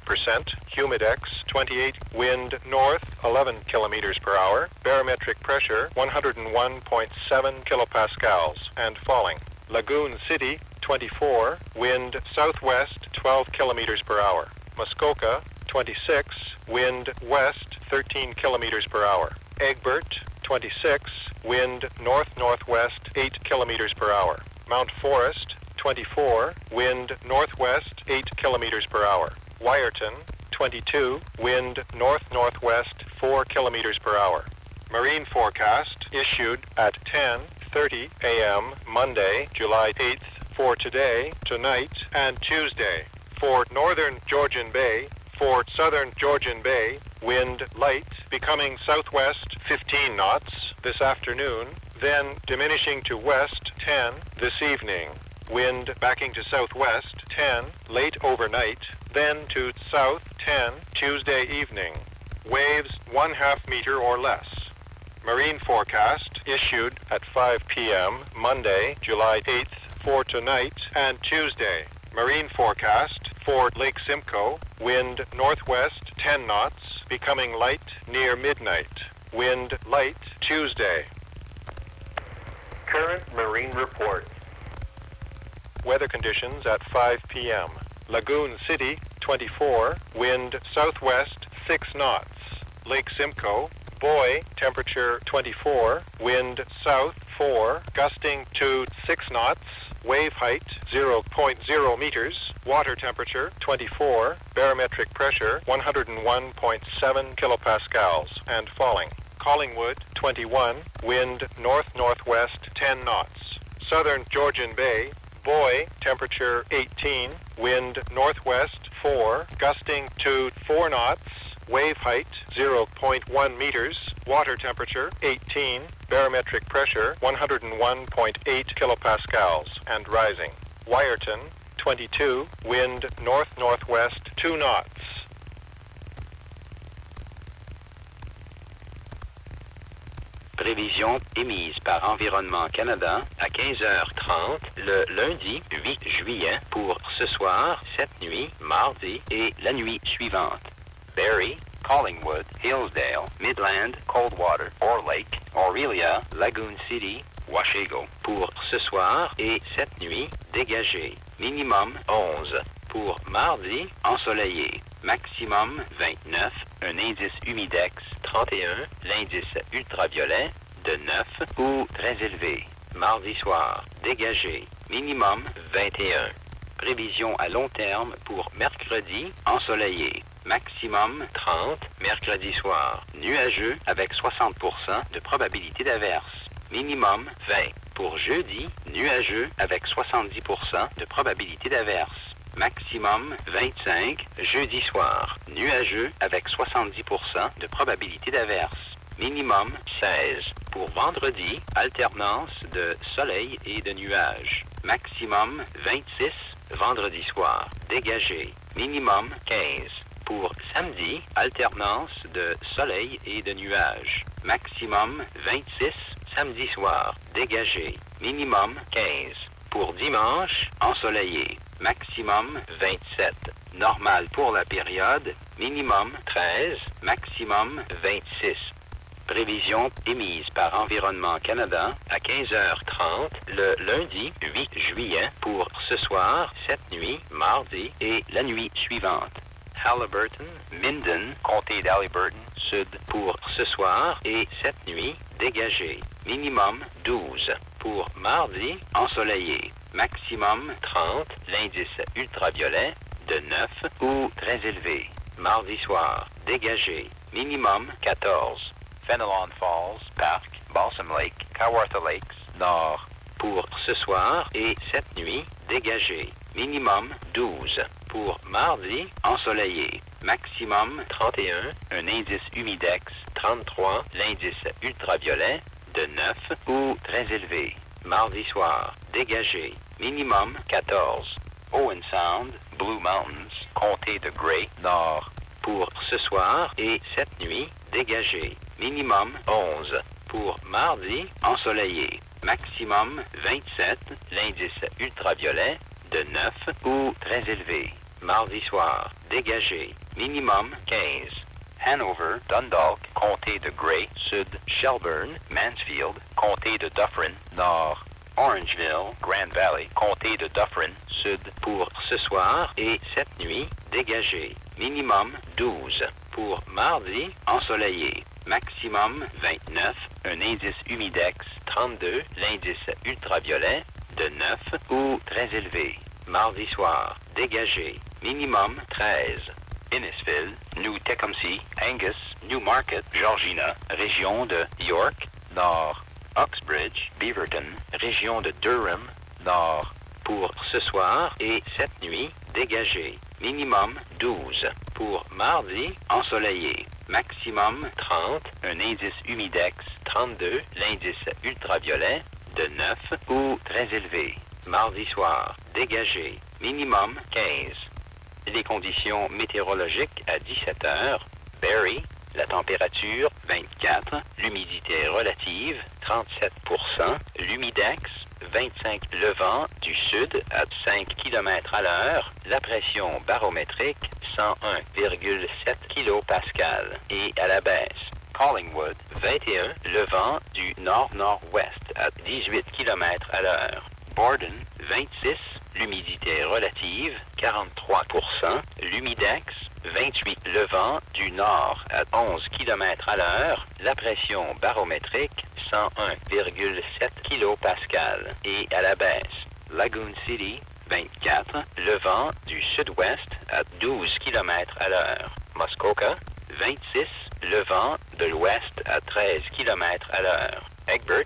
humidex 28, wind north 11 kilometers per hour, barometric pressure 101.7 kilopascals and falling. Lagoon City 24, wind southwest 12 kilometers per hour. Muskoka 26, wind west 13 kilometers per hour. Egbert, 26, wind north-northwest 8 kilometers per hour. Mount Forest, 24, wind northwest 8 kilometers per hour. Wyerton, 22, wind north-northwest 4 kilometers per hour. Marine forecast issued at 10:30 a.m. Monday, July 8th for today, tonight, and Tuesday. For northern Georgian Bay, for southern Georgian Bay, wind light becoming southwest 15 knots this afternoon, then diminishing to west 10 this evening. Wind backing to southwest 10 late overnight, then to south 10 Tuesday evening. Waves 1/2 meter or less. Marine forecast issued at 5 p.m. Monday, July 8th for tonight and Tuesday. Marine forecast for Lake Simcoe, wind northwest 10 knots, becoming light near midnight. Wind light Tuesday. Current marine report. Weather conditions at 5 p.m. Lagoon City, 24, wind southwest 6 knots. Lake Simcoe, Boy, temperature 24, wind south 4, gusting to 6 knots, wave height 0.0 meters, water temperature 24, barometric pressure 101.7 kilopascals and falling. Collingwood, 21, wind north-northwest 10 knots. Southern Georgian Bay, Boy, temperature 18, wind northwest 4, gusting to 4 knots, wave height 0.1 meters, water temperature 18, barometric pressure 101.8 kilopascals and rising. Wyerton, 22, wind north-northwest 2 knots. Prévision émise par Environnement Canada à 15h30 le lundi 8 juillet pour ce soir, cette nuit, mardi et la nuit suivante. Barrie, Collingwood, Hillsdale, Midland, Coldwater, Ore Lake, Orillia, Lagoon City, Washego. Pour ce soir et cette nuit, dégagé. Minimum 11. Pour mardi, ensoleillé. Maximum 29. Un indice humidex 31. L'indice ultraviolet de 9 ou très élevé. Mardi soir, dégagé. Minimum 21. Prévision à long terme pour mercredi, ensoleillé. Maximum 30, mercredi soir. Nuageux avec 60% de probabilité d'averse. Minimum 20. Pour jeudi, nuageux avec 70% de probabilité d'averse. Maximum 25, jeudi soir. Nuageux avec 70% de probabilité d'averse. Minimum 16. Pour vendredi, alternance de soleil et de nuages. Maximum 26, vendredi soir. Dégagé. Minimum 15. Pour samedi, alternance de soleil et de nuages. Maximum 26, samedi soir. Dégagé. Minimum 15. Pour dimanche, ensoleillé. Maximum 27. Normal pour la période. Minimum 13. Maximum 26. Prévision émise par Environnement Canada à 15h30 le lundi 8 juillet pour ce soir, cette nuit, mardi et la nuit suivante. Haliburton, Minden, comté d'Haliburton, sud pour ce soir et cette nuit, dégagé. Minimum 12. Pour mardi, ensoleillé. Maximum 30, l'indice ultraviolet de 9 ou très élevé. Mardi soir, dégagé. Minimum 14. Fenelon Falls, Park, Balsam Lake, Kawartha Lakes, nord. Pour ce soir et cette nuit, dégagé. Minimum 12. Pour mardi, ensoleillé. Maximum 31, un indice humidex 33, l'indice ultraviolet de 9 ou très élevé. Mardi soir, dégagé. Minimum 14. Owen Sound, Blue Mountains, comté de Grey, nord. Pour ce soir et cette nuit, dégagé. Minimum 11. Pour mardi, ensoleillé. Maximum 27, l'indice ultraviolet de 9 ou très élevé. Mardi soir, dégagé. Minimum 15. Hanover, Dundalk, comté de Grey, sud. Shelburne, Mansfield, comté de Dufferin, nord. Orangeville, Grand Valley, comté de Dufferin, sud pour ce soir et cette nuit, dégagé. Minimum 12. Pour mardi, ensoleillé. Maximum 29, un indice humidex 32, l'indice ultraviolet de 9 ou très élevé. Mardi soir, dégagé. Minimum 13. Innisfil, New Tecumseh, Angus, Newmarket, Georgina, région de York, nord. Uxbridge, Beaverton, région de Durham, nord. Pour ce soir et cette nuit, dégagé. Minimum 12. Pour mardi, ensoleillé. Maximum 30, un indice humidex 32, l'indice ultraviolet de 9 ou très élevé. Mardi soir, dégagé. Minimum 15. Les conditions météorologiques à 17 heures. Barrie, la température 24, l'humidité relative 37%, l'humidex 25, le vent du sud à 5 km à l'heure, la pression barométrique 101,7 kPa et à la baisse. Collingwood 21, le vent du nord-nord-ouest à 18 km à l'heure. Borden 26, l'humidité relative 43%, l'humidex 28, le vent du nord à 11 km à l'heure, la pression barométrique 101,7 kPa et à la baisse. Lagoon City 24, le vent du sud-ouest à 12 km à l'heure. Muskoka 26, le vent de l'ouest à 13 km à l'heure. Egbert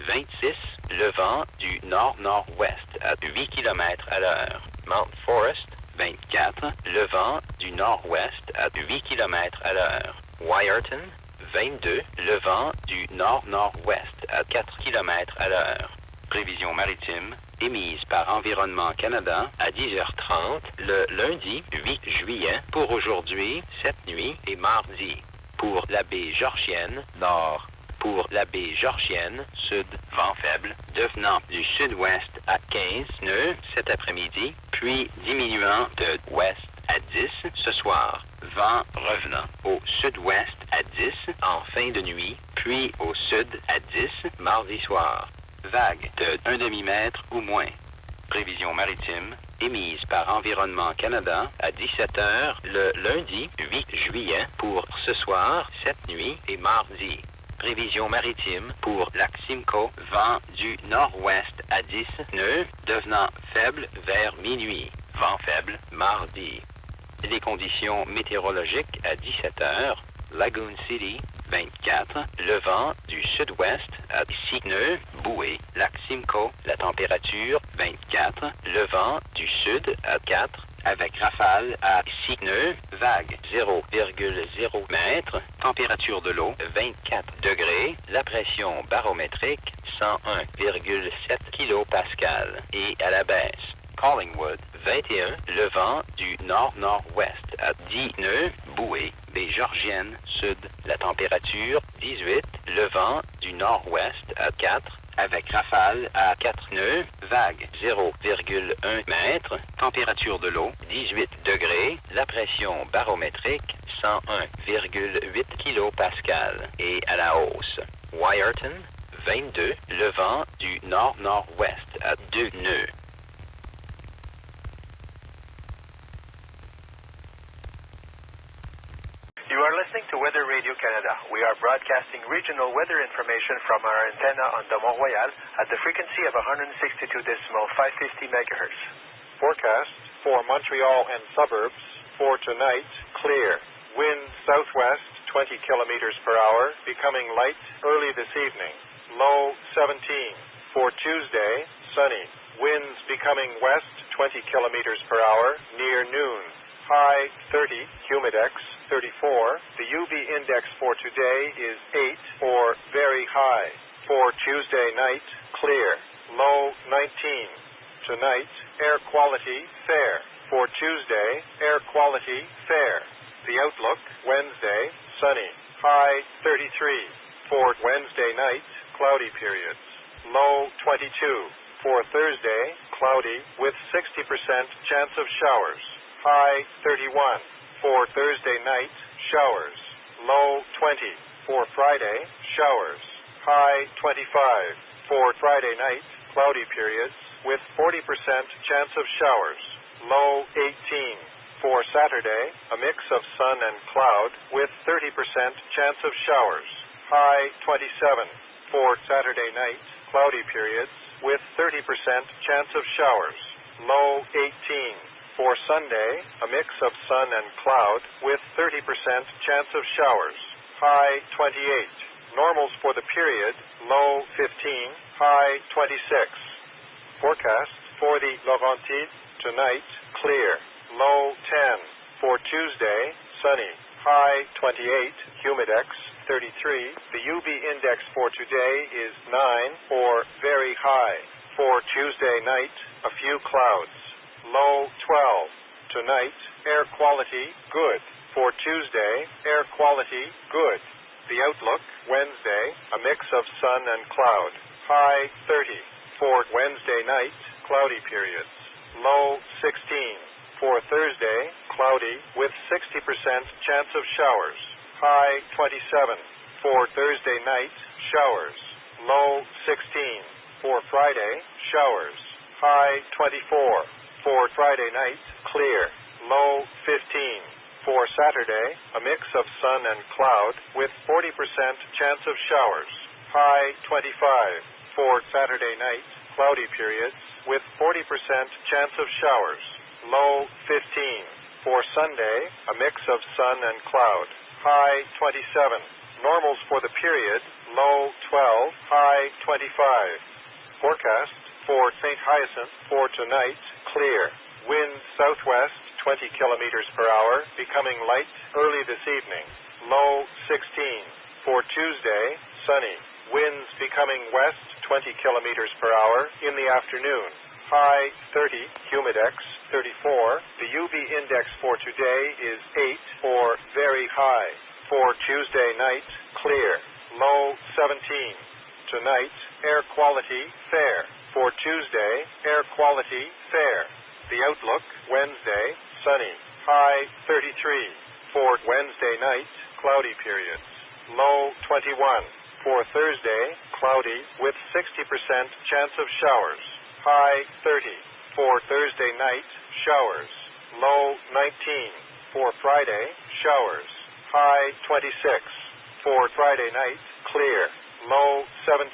26, le vent du nord-nord-ouest à 8 km à l'heure. Mount Forest 24, le vent du nord-ouest à 8 km à l'heure. Wyerton 22, le vent du nord-nord-ouest à 4 km à l'heure. Prévision maritime émise par Environnement Canada à 10h30 le lundi 8 juillet pour aujourd'hui, cette nuit et mardi. Pour la baie Georgienne, nord. Pour la baie Georgienne, sud, vent faible, devenant du sud-ouest à 15 nœuds cet après-midi, puis diminuant de ouest à 10 ce soir. Vent revenant au sud-ouest à 10 en fin de nuit, puis au sud à 10 mardi soir. Vague de 1 demi-mètre ou moins. Prévision maritime émise par Environnement Canada à 17h le lundi 8 juillet pour ce soir, cette nuit et mardi. Prévision maritime pour lac Simcoe, vent du nord-ouest à 10 nœuds, devenant faible vers minuit. Vent faible mardi. Les conditions météorologiques à 17h, Lagoon City, 24, le vent du sud-ouest à 6 nœuds, bouée. Lac Simcoe, la température 24, le vent du sud à 4, avec rafale à 6 nœuds, vague 0,0 mètre, température de l'eau 24 degrés, la pression barométrique 101,7 kPa et à la baisse. Collingwood 21, le vent du nord-nord-ouest à 10 nœuds, bouée, baie Georgienne, sud, la température 18, le vent du nord-ouest à 4, avec rafale à 4 nœuds, vague 0,1 mètre, température de l'eau 18 degrés, la pression barométrique 101,8 kPa et à la hausse. Wyerton 22, le vent du nord-nord-ouest à 2 nœuds. You are listening to Weather Radio Canada. We are broadcasting regional weather information from our antenna on the Mont-Royal at the frequency of 162.550 MHz. Forecast for Montreal and suburbs for tonight, clear. Wind southwest 20 kilometers per hour, becoming light early this evening. Low 17. For Tuesday, sunny. Winds becoming west 20 kilometers per hour near noon. High 30, humidex 34. The UV index for today is 8 or very high. For Tuesday night, clear. Low 19. Tonight, air quality fair. For Tuesday, air quality fair. The outlook, Wednesday, sunny. High 33. For Wednesday night, cloudy periods. Low 22. For Thursday, cloudy with 60% chance of showers. High 31. For Thursday night, showers. Low 20. For Friday, showers. High 25. For Friday night, cloudy periods with 40% chance of showers. Low 18. For Saturday, a mix of sun and cloud with 30% chance of showers. High 27. For Saturday night, cloudy periods with 30% chance of showers. Low 18. For Sunday, a mix of sun and cloud with 30% chance of showers. High 28. Normals for the period, low 15, high 26. Forecast for the Laurentides, tonight, clear. Low 10. For Tuesday, sunny. High 28, humidex 33. The UV index for today is 9 or very high. For Tuesday night, a few clouds. Low 12. Tonight, air quality good. For Tuesday, air quality good. The outlook, Wednesday, a mix of sun and cloud. High 30. For Wednesday night, cloudy periods. Low 16. For Thursday, cloudy with 60% chance of showers. High 27. For Thursday night, showers. Low 16. For Friday, showers. High 24. For Friday night, clear. Low 15. For Saturday, a mix of sun and cloud with 40% chance of showers. High 25. For Saturday night, cloudy periods with 40% chance of showers. Low 15. For Sunday, a mix of sun and cloud. High 27. Normals for the period, low 12, high 25. Forecast for St. Hyacinthe for tonight, clear. Wind southwest 20 kilometers per hour, becoming light early this evening. Low 16. For Tuesday, sunny. Winds becoming west 20 kilometers per hour in the afternoon. High 30, humidex 34. The UV index for today is 8 or very high. For Tuesday night, clear. Low 17. Tonight, air quality fair. For Tuesday, air quality fair. The outlook, Wednesday, sunny. High 33. For Wednesday night, cloudy periods. Low 21. For Thursday, cloudy with 60% chance of showers. High 30. For Thursday night, showers. Low 19. For Friday, showers. High 26. For Friday night, clear. Low 17.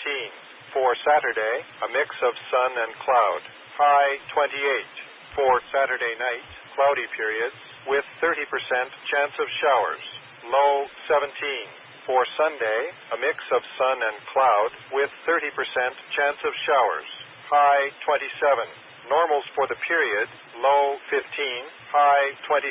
For Saturday, a mix of sun and cloud. High 28. For Saturday night, cloudy periods with 30% chance of showers. Low 17. For Sunday, a mix of sun and cloud with 30% chance of showers. High 27. Normals for the period, low 15, high 26.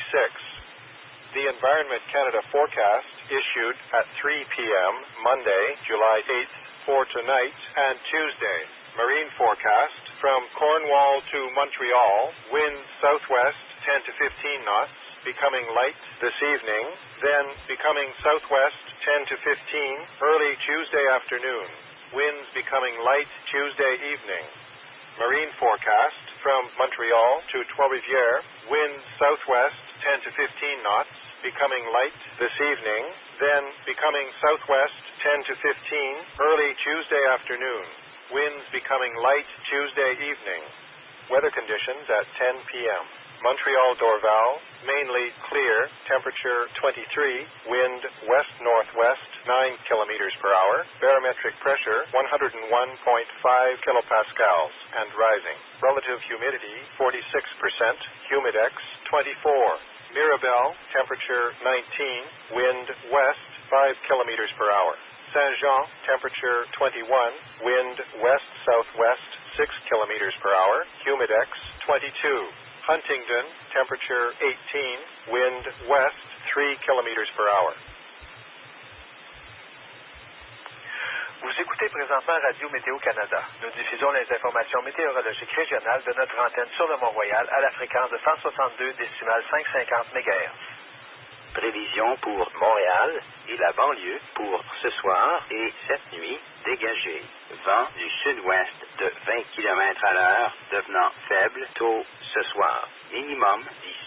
The Environment Canada forecast issued at 3 p.m. Monday, July 8th for tonight and Tuesday. Marine forecast from Cornwall to Montreal, wind southwest 10 to 15 knots, becoming light this evening, then becoming southwest 10 to 15 early Tuesday afternoon. Winds becoming light Tuesday evening. Marine forecast from Montreal to Trois-Rivières, wind southwest 10 to 15 knots, becoming light this evening, then becoming southwest 10 to 15 early Tuesday afternoon. Winds becoming light Tuesday evening. Weather conditions at 10 p.m. Montreal Dorval, mainly clear, temperature 23, wind west-northwest 9 kilometers per hour, barometric pressure 101.5 kilopascals and rising. Relative humidity 46%, humidex 24. Mirabel, temperature 19, wind west 5 kilometers per hour. Saint-Jean, temperature 21, wind west-southwest 6 kilometers per hour, humidex 22. Huntingdon, temperature 18, wind west 3 kilometers per hour. Vous écoutez présentement Radio Météo Canada. Nous diffusons les informations météorologiques régionales de notre antenne sur le Mont-Royal à la fréquence de 162 décimales 550 MHz. Prévision pour Montréal et la banlieue pour ce soir et cette nuit dégagé. Vent du sud-ouest de 20 km à l'heure devenant faible tôt ce soir. Minimum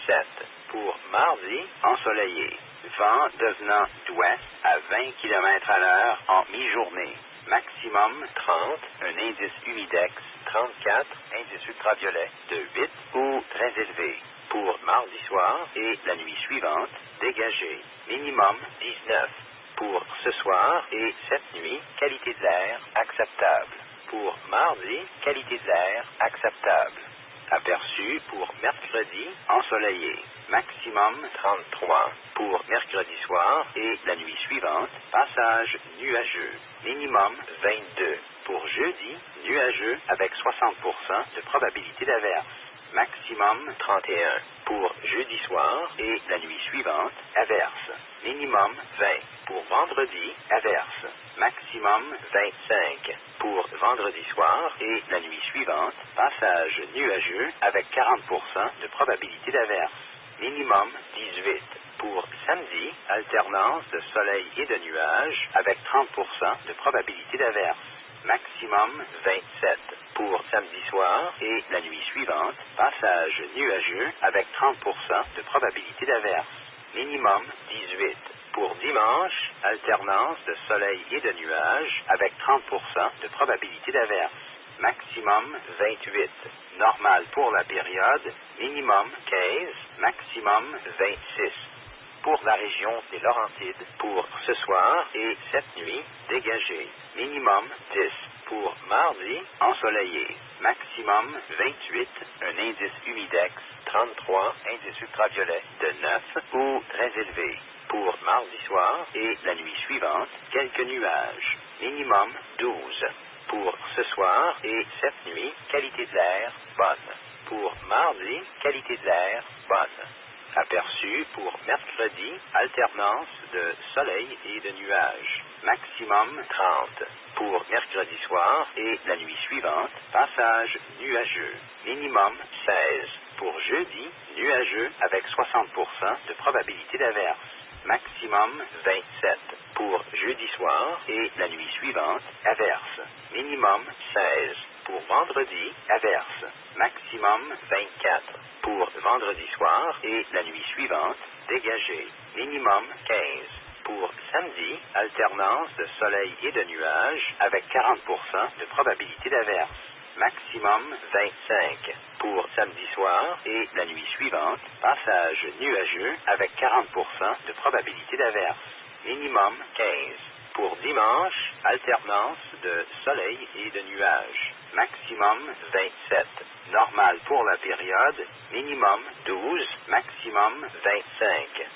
17. Pour mardi, ensoleillé. Vent devenant d'ouest à 20 km à l'heure en mi-journée. Maximum 30. Un indice humidex 34, indice ultraviolet de 8 ou très élevé. Pour mardi soir et la nuit suivante, dégagé. Minimum 19. Pour ce soir et cette nuit, qualité de l'air acceptable. Pour mardi, qualité de l'air acceptable. Aperçu pour mercredi, ensoleillé. Maximum 33. Pour mercredi soir et la nuit suivante, passage nuageux. Minimum 22. Pour jeudi, nuageux avec 60% de probabilité d'averse. Maximum 31. Pour jeudi soir et la nuit suivante, averse. Minimum 20. Pour vendredi, averse. Maximum 25. Pour vendredi soir et la nuit suivante, passage nuageux avec 40% de probabilité d'averse. Minimum 18. Pour samedi, alternance de soleil et de nuages avec 30% de probabilité d'averse. Maximum 27. Pour samedi soir et la nuit suivante, passage nuageux avec 30% de probabilité d'averse. Minimum 18. Pour dimanche, alternance de soleil et de nuages avec 30% de probabilité d'averse. Maximum 28. Normal pour la période, minimum 15, maximum 26. Pour la région des Laurentides, pour ce soir et cette nuit, dégagé. Minimum 10. Pour mardi, ensoleillé. Maximum 28, un indice humidex 33, indice ultraviolet de 9 ou très élevé. Pour mardi soir et la nuit suivante, quelques nuages. Minimum 12. Pour ce soir et cette nuit, qualité de l'air bonne. Pour mardi, qualité de l'air bonne. Aperçu pour mercredi, alternance de soleil et de nuages. Maximum 30. Pour mercredi soir et la nuit suivante, passage nuageux. Minimum 16. Pour jeudi, nuageux avec 60% de probabilité d'averse. Maximum 27. Pour jeudi soir et la nuit suivante, averse. Minimum 16. Pour vendredi, averse. Maximum 24. Pour vendredi soir et la nuit suivante, dégagé. Minimum 15. Pour samedi, alternance de soleil et de nuages avec 40% de probabilité d'averse. Maximum 25. Pour samedi soir et la nuit suivante, passage nuageux avec 40% de probabilité d'averse. Minimum 15. Pour dimanche, alternance de soleil et de nuages. Maximum 27. Normal pour la période, minimum 12, maximum 25.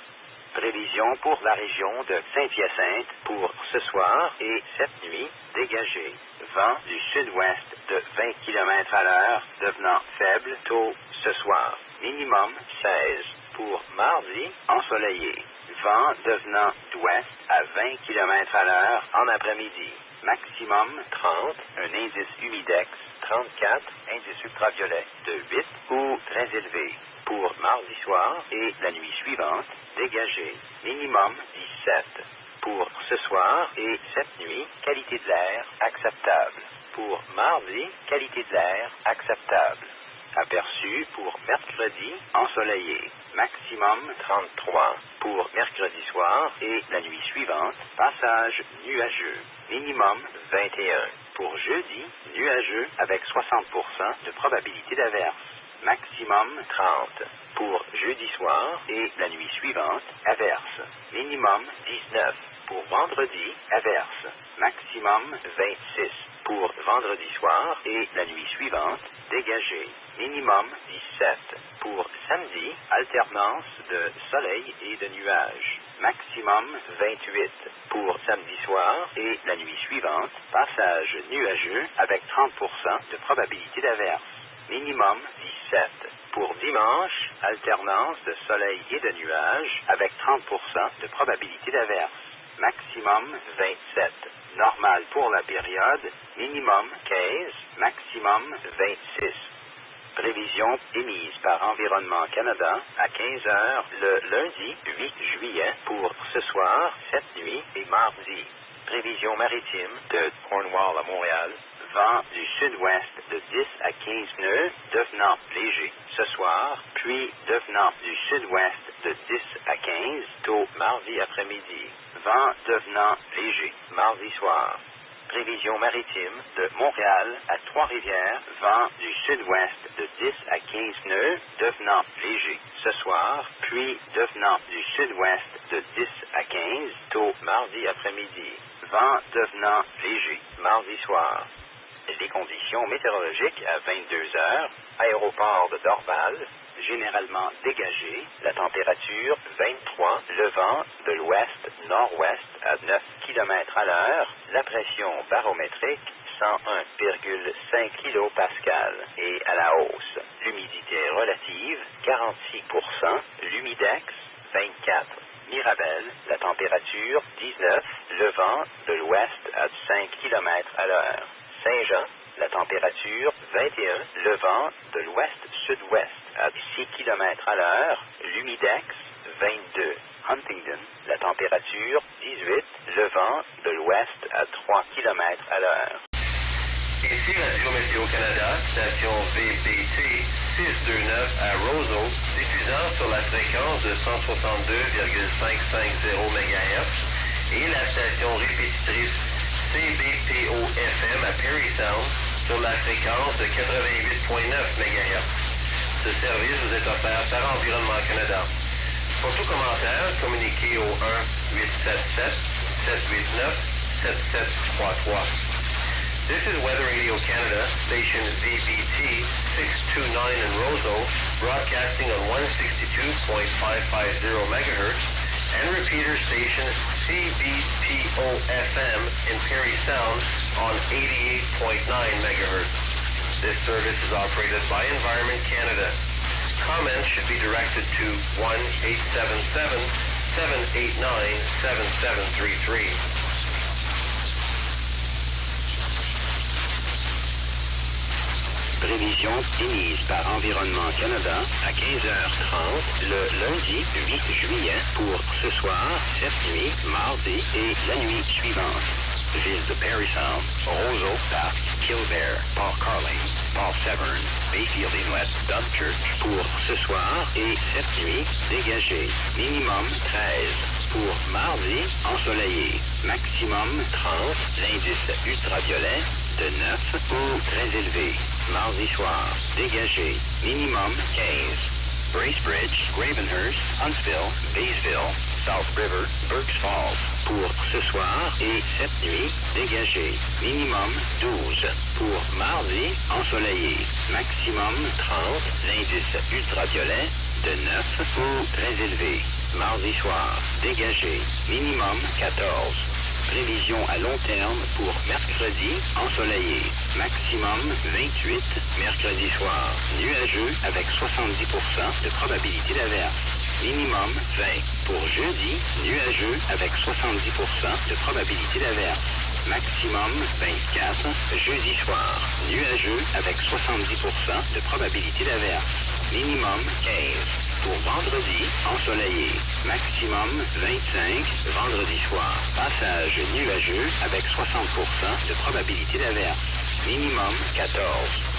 Prévision pour la région de Saint-Hyacinthe pour ce soir et cette nuit, dégagé. Vent du sud-ouest de 20 km à l'heure, devenant faible tôt ce soir. Minimum 16. Pour mardi, ensoleillé. Vent devenant d'ouest à 20 km à l'heure en après-midi. Maximum 30, un indice humidex 34, indice ultraviolet de 8 ou très élevé. Pour mardi soir et la nuit suivante, dégagé. Minimum 17. Pour ce soir et cette nuit, qualité de l'air acceptable. Pour mardi, qualité de l'air acceptable. Aperçu pour mercredi, ensoleillé. Maximum 33. Pour mercredi soir et la nuit suivante, passage nuageux. Minimum 21. Pour jeudi, nuageux avec 60% de probabilité d'averse. Maximum 30. Pour jeudi soir et la nuit suivante, averse. Minimum 19. Pour vendredi, averse. Maximum 26. Pour vendredi soir et la nuit suivante, dégagé. Minimum 17. Pour samedi, alternance de soleil et de nuages. Maximum 28. Pour samedi soir et la nuit suivante, passage nuageux avec 30% de probabilité d'averse. Minimum 17. Pour dimanche, alternance de soleil et de nuages avec 30% de probabilité d'averse. Maximum 27. Normal pour la période, minimum 15, maximum 26. Prévision émise par Environnement Canada à 15 heures le lundi 8 juillet pour ce soir, cette nuit et mardi. Prévision maritime de Cornwall à Montréal. Vent du sud-ouest de 10 à 15 nœuds, devenant léger ce soir, puis devenant du sud-ouest de 10 à 15 tôt mardi après-midi. Vent devenant léger mardi soir. Prévision maritime de Montréal à Trois-Rivières, vent du sud-ouest de 10 à 15 nœuds, devenant léger ce soir, puis devenant du sud-ouest de 10 à 15 tôt mardi après-midi. Vent devenant léger mardi soir. Les conditions météorologiques à 22 heures, aéroport de Dorval, généralement dégagé, la température 23, le vent de l'ouest-nord-ouest à 9 km à l'heure, la pression barométrique 101,5 kPa et à la hausse. L'humidité relative 46%, l'humidex 24. Mirabel, la température 19, le vent de l'ouest à 5 km à l'heure. Saint-Jean, la température 21, le vent de l'ouest-sud-ouest à 6 km à l'heure, l'humidex 22. Huntington, la température 18, le vent de l'ouest à 3 km à l'heure. Ici Radio Météo Canada, station VBT 629 à Roseau, diffusant sur la fréquence de 162,550 MHz et la station répétitrice CBPO-FM à Perry Sound sur la fréquence de 88,9 MHz. Ce service vous est offert par Environnement Canada. Pour tout commentaire, communiquez au 1-877-789-7733. This is Weather Radio Canada, station VBT 629 in Roseau, broadcasting on 162.550 MHz, and repeater station CBPO-FM in Perry Sound on 88.9 MHz. This service is operated by Environment Canada. Comments should be directed to 1-877-789-7733. Prévision émise par Environnement Canada à 15h30 le lundi 8 juillet pour ce soir, cette nuit, mardi et la nuit suivante. Ville de Perry Sound, Roseau, Park, Killbear, Port Carling, Port Severn, Bayfield Inlet, Dunchurch pour ce soir et cette nuit dégagé. Minimum 13. Pour mardi, ensoleillé. Maximum 30. L'indice ultraviolet de 9 ou très élevé. Mardi soir, dégagé. Minimum 15. Bracebridge, Gravenhurst, Huntsville, Baysville, South River, Burks Falls. Pour ce soir et cette nuit, dégagé. Minimum 12. Pour mardi, ensoleillé. Maximum 30. L'indice ultraviolet de 9 ou très élevé. Mardi soir, dégagé. Minimum 14. Prévision à long terme pour mercredi, ensoleillé. Maximum 28. Mercredi soir, nuageux avec 70% de probabilité d'averse. Minimum 20. Pour jeudi, nuageux avec 70% de probabilité d'averse. Maximum 24. Jeudi soir, nuageux avec 70% de probabilité d'averse. Minimum 15. Pour vendredi, ensoleillé. Maximum 25. Vendredi soir, passage nuageux avec 60% de probabilité d'averse. Minimum 14.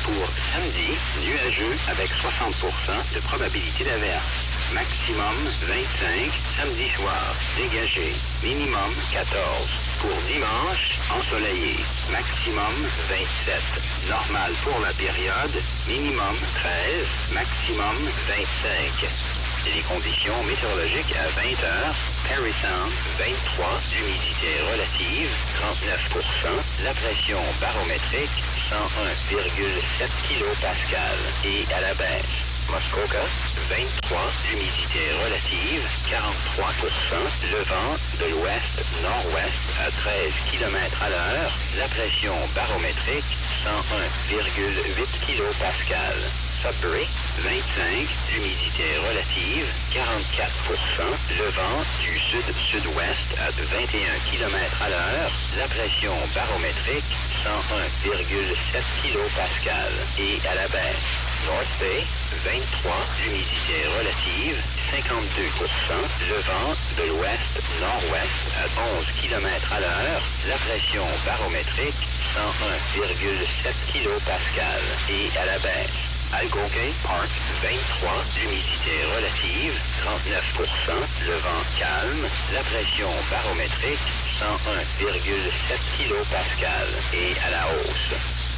Pour samedi, nuageux avec 60% de probabilité d'averse. Maximum 25. Samedi soir, dégagé. Minimum 14. Pour dimanche, ensoleillé. Maximum 27. Normal pour la période. Minimum 13. Maximum 25. Les conditions météorologiques à 20h. Perry Sound, 23. Humidité relative, 39%. La pression barométrique, 101,7 kPa et à la baisse. Muskoka, 23, humidité relative, 43%, le vent de l'ouest-nord-ouest à 13 km à l'heure, la pression barométrique, 101,8 kPa. Sudbury, 25, humidité relative, 44%, le vent du sud-sud-ouest à 21 km à l'heure, la pression barométrique, 101,7 kPa et à la baisse. North Bay, 23, humidité relative, 52%, le vent de l'ouest-nord-ouest à 11 km à l'heure, la pression barométrique, 101,7 kPa et à la baisse. Algonquin Park, 23, humidité relative, 39%, le vent calme, la pression barométrique, 101,7 kilopascal et à la hausse.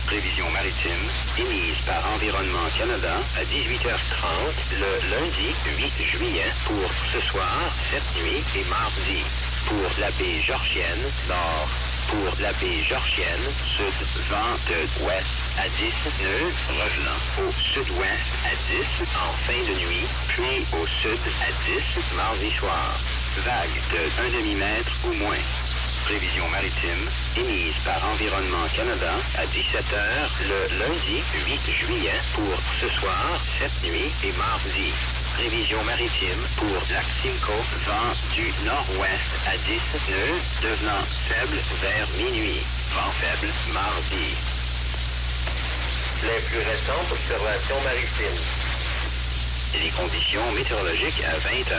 Prévision maritime émise par Environnement Canada à 18h30 le lundi 8 juillet pour ce soir, cette nuit et mardi. Pour la baie Georgienne, nord. Pour la baie Georgienne, sud, vent de ouest à 10 nœuds, revenant au sud-ouest à 10 en fin de nuit, puis au sud à 10 mardi soir. Vague de 1 demi-mètre ou moins. Prévision maritime émise par Environnement Canada à 17h le lundi 8 juillet pour ce soir, cette nuit et mardi. Prévision maritime pour lac Simcoe, vent du nord-ouest à 10 nœuds, devenant faible vers minuit. Vent faible mardi. Les plus récentes observations maritimes. Les conditions météorologiques à 20h,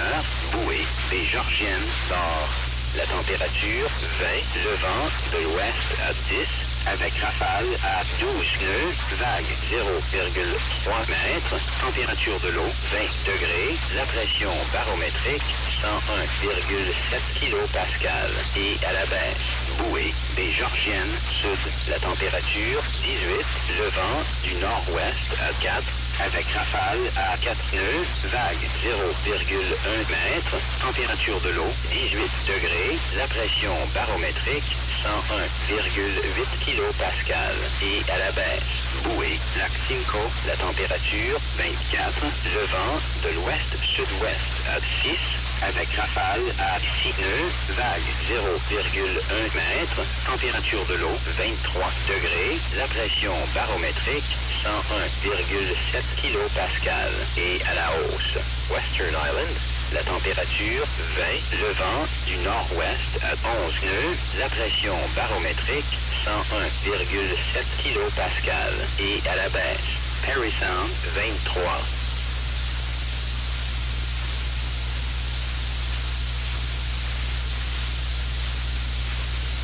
bouée, baie Georgienne, nord. La température 20, le vent de l'ouest à 10, avec rafale à 12 nœuds, vague 0,3 mètres, température de l'eau 20 degrés, la pression barométrique 101,7 kilopascal et à la baisse. Bouée, baie Georgienne, sud, la température 18, le vent du nord-ouest à 4, avec rafale à 4 nœuds, vague 0,1 mètre, température de l'eau 18 degrés, la pression barométrique 101,8 kilopascal et à la baisse. Bouée, lac Simcoe, la température 24, le vent de l'ouest-sud-ouest à 6, avec rafale à 6 nœuds, vague 0,1 mètre, température de l'eau 23 degrés, la pression barométrique 101,7 kilopascal et à la hausse. Western Island, la température 20, le vent du nord-ouest à 11 nœuds, la pression barométrique 101,7 kilopascal et à la baisse. Parry Sound 23.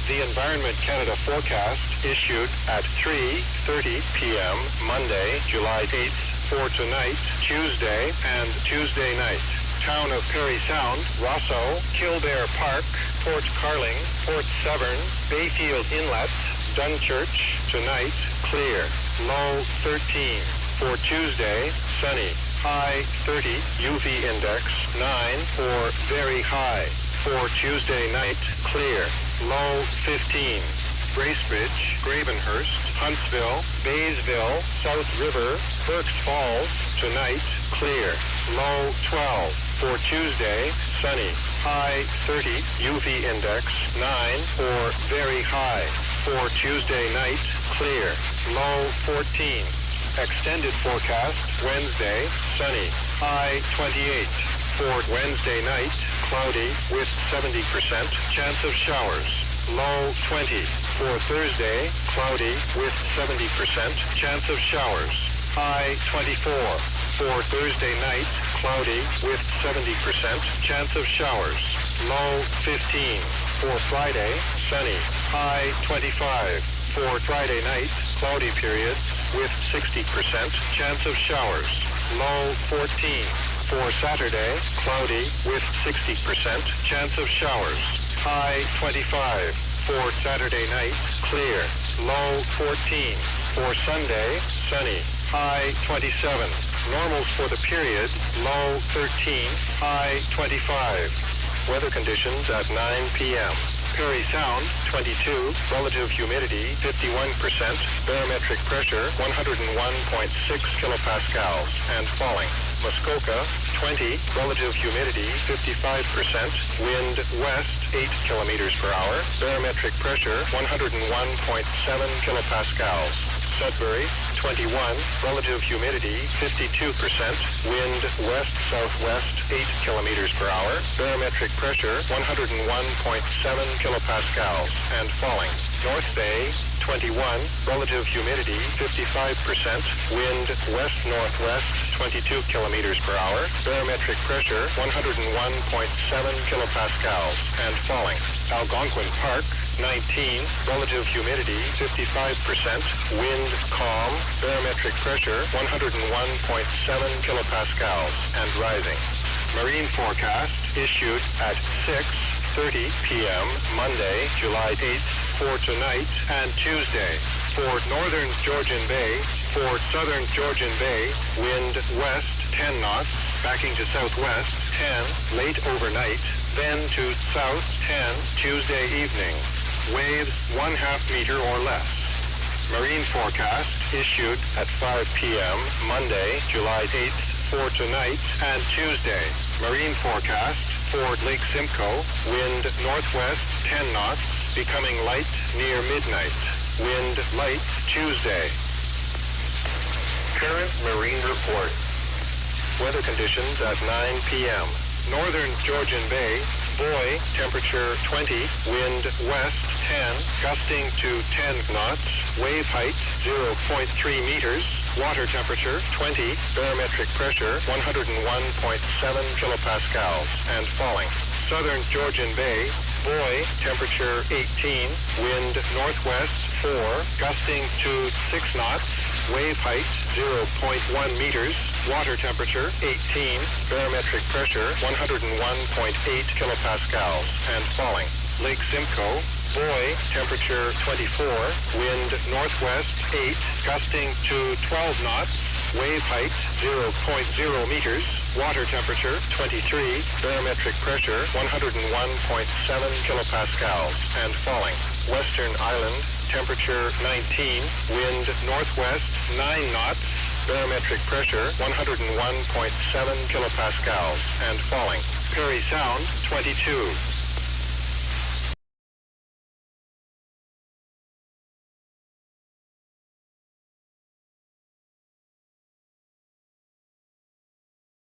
The Environment Canada forecast issued at 3:30 p.m. Monday, July 8th for tonight, Tuesday, and Tuesday night. Town of Parry Sound, Rosso, Kildare Park, Port Carling, Port Severn, Bayfield Inlet, Dunchurch, tonight, clear. Low 13. For Tuesday, sunny. High 30, UV index 9 for very high. For Tuesday night, clear. Low 15. Bracebridge, Gravenhurst, Huntsville, Baysville, South River, Berks Falls, tonight, clear. Low 12. For Tuesday, sunny. High 30, UV index 9 for very high. For Tuesday night, clear. Low 14. Extended forecast, Wednesday, sunny. High 28. For Wednesday night, cloudy with 70% chance of showers. Low 20. For Thursday, cloudy with 70% chance of showers. High 24. For Thursday night, cloudy with 70% chance of showers. Low 15. For Friday, sunny. High 25. For Friday night, cloudy period with 60% chance of showers. Low 14. For Saturday, cloudy with 60% chance of showers. High 25. For Saturday night, clear. Low 14. For Sunday, sunny. High 27. Normals for the period, low 13, high 25. Weather conditions at 9 p.m. Parry Sound, 22, relative humidity, 51%, barometric pressure, 101.6 kilopascals, and falling. Muskoka, 20, relative humidity, 55%, wind west, 8 kilometers per hour, barometric pressure, 101.7 kilopascals. Sudbury, 21, relative humidity, 52%, wind west-southwest, 8 kilometers per hour, barometric pressure, 101.7 kilopascals, and falling. North Bay, 21, relative humidity, 55%, wind west-northwest, 22 kilometers per hour, barometric pressure, 101.7 kilopascals, and falling. Algonquin Park, 19, relative humidity, 55%, wind calm, barometric pressure, 101.7 kilopascals, and rising. Marine forecast issued at 6 9:30 p.m. Monday, July 8th for tonight and Tuesday. For northern Georgian Bay, for southern Georgian Bay, wind west 10 knots, backing to southwest 10 late overnight, then to south 10 Tuesday evening. Waves 1/2 meter or less. Marine forecast issued at 5 p.m. Monday, July 8th for tonight and Tuesday. Marine forecast for Lake Simcoe, wind northwest 10 knots, becoming light near midnight. Wind light Tuesday. Current marine report. Weather conditions at 9 p.m. Northern Georgian Bay, buoy, temperature 20, wind west 10, gusting to 10 knots, wave height 0.3 meters, water temperature 20, barometric pressure 101.7 kilopascals, and falling. Southern Georgian Bay, buoy, temperature 18, wind northwest 4, gusting to 6 knots, wave height 0.1 meters, water temperature 18, barometric pressure 101.8 kilopascals, and falling. Lake Simcoe, buoy, temperature 24, wind northwest 8, gusting to 12 knots, wave height 0.0 meters, water temperature 23, barometric pressure 101.7 kilopascals, and falling. Western Island, temperature 19, wind northwest 9 knots, barometric pressure 101.7 kilopascals, and falling. Perry Sound 22,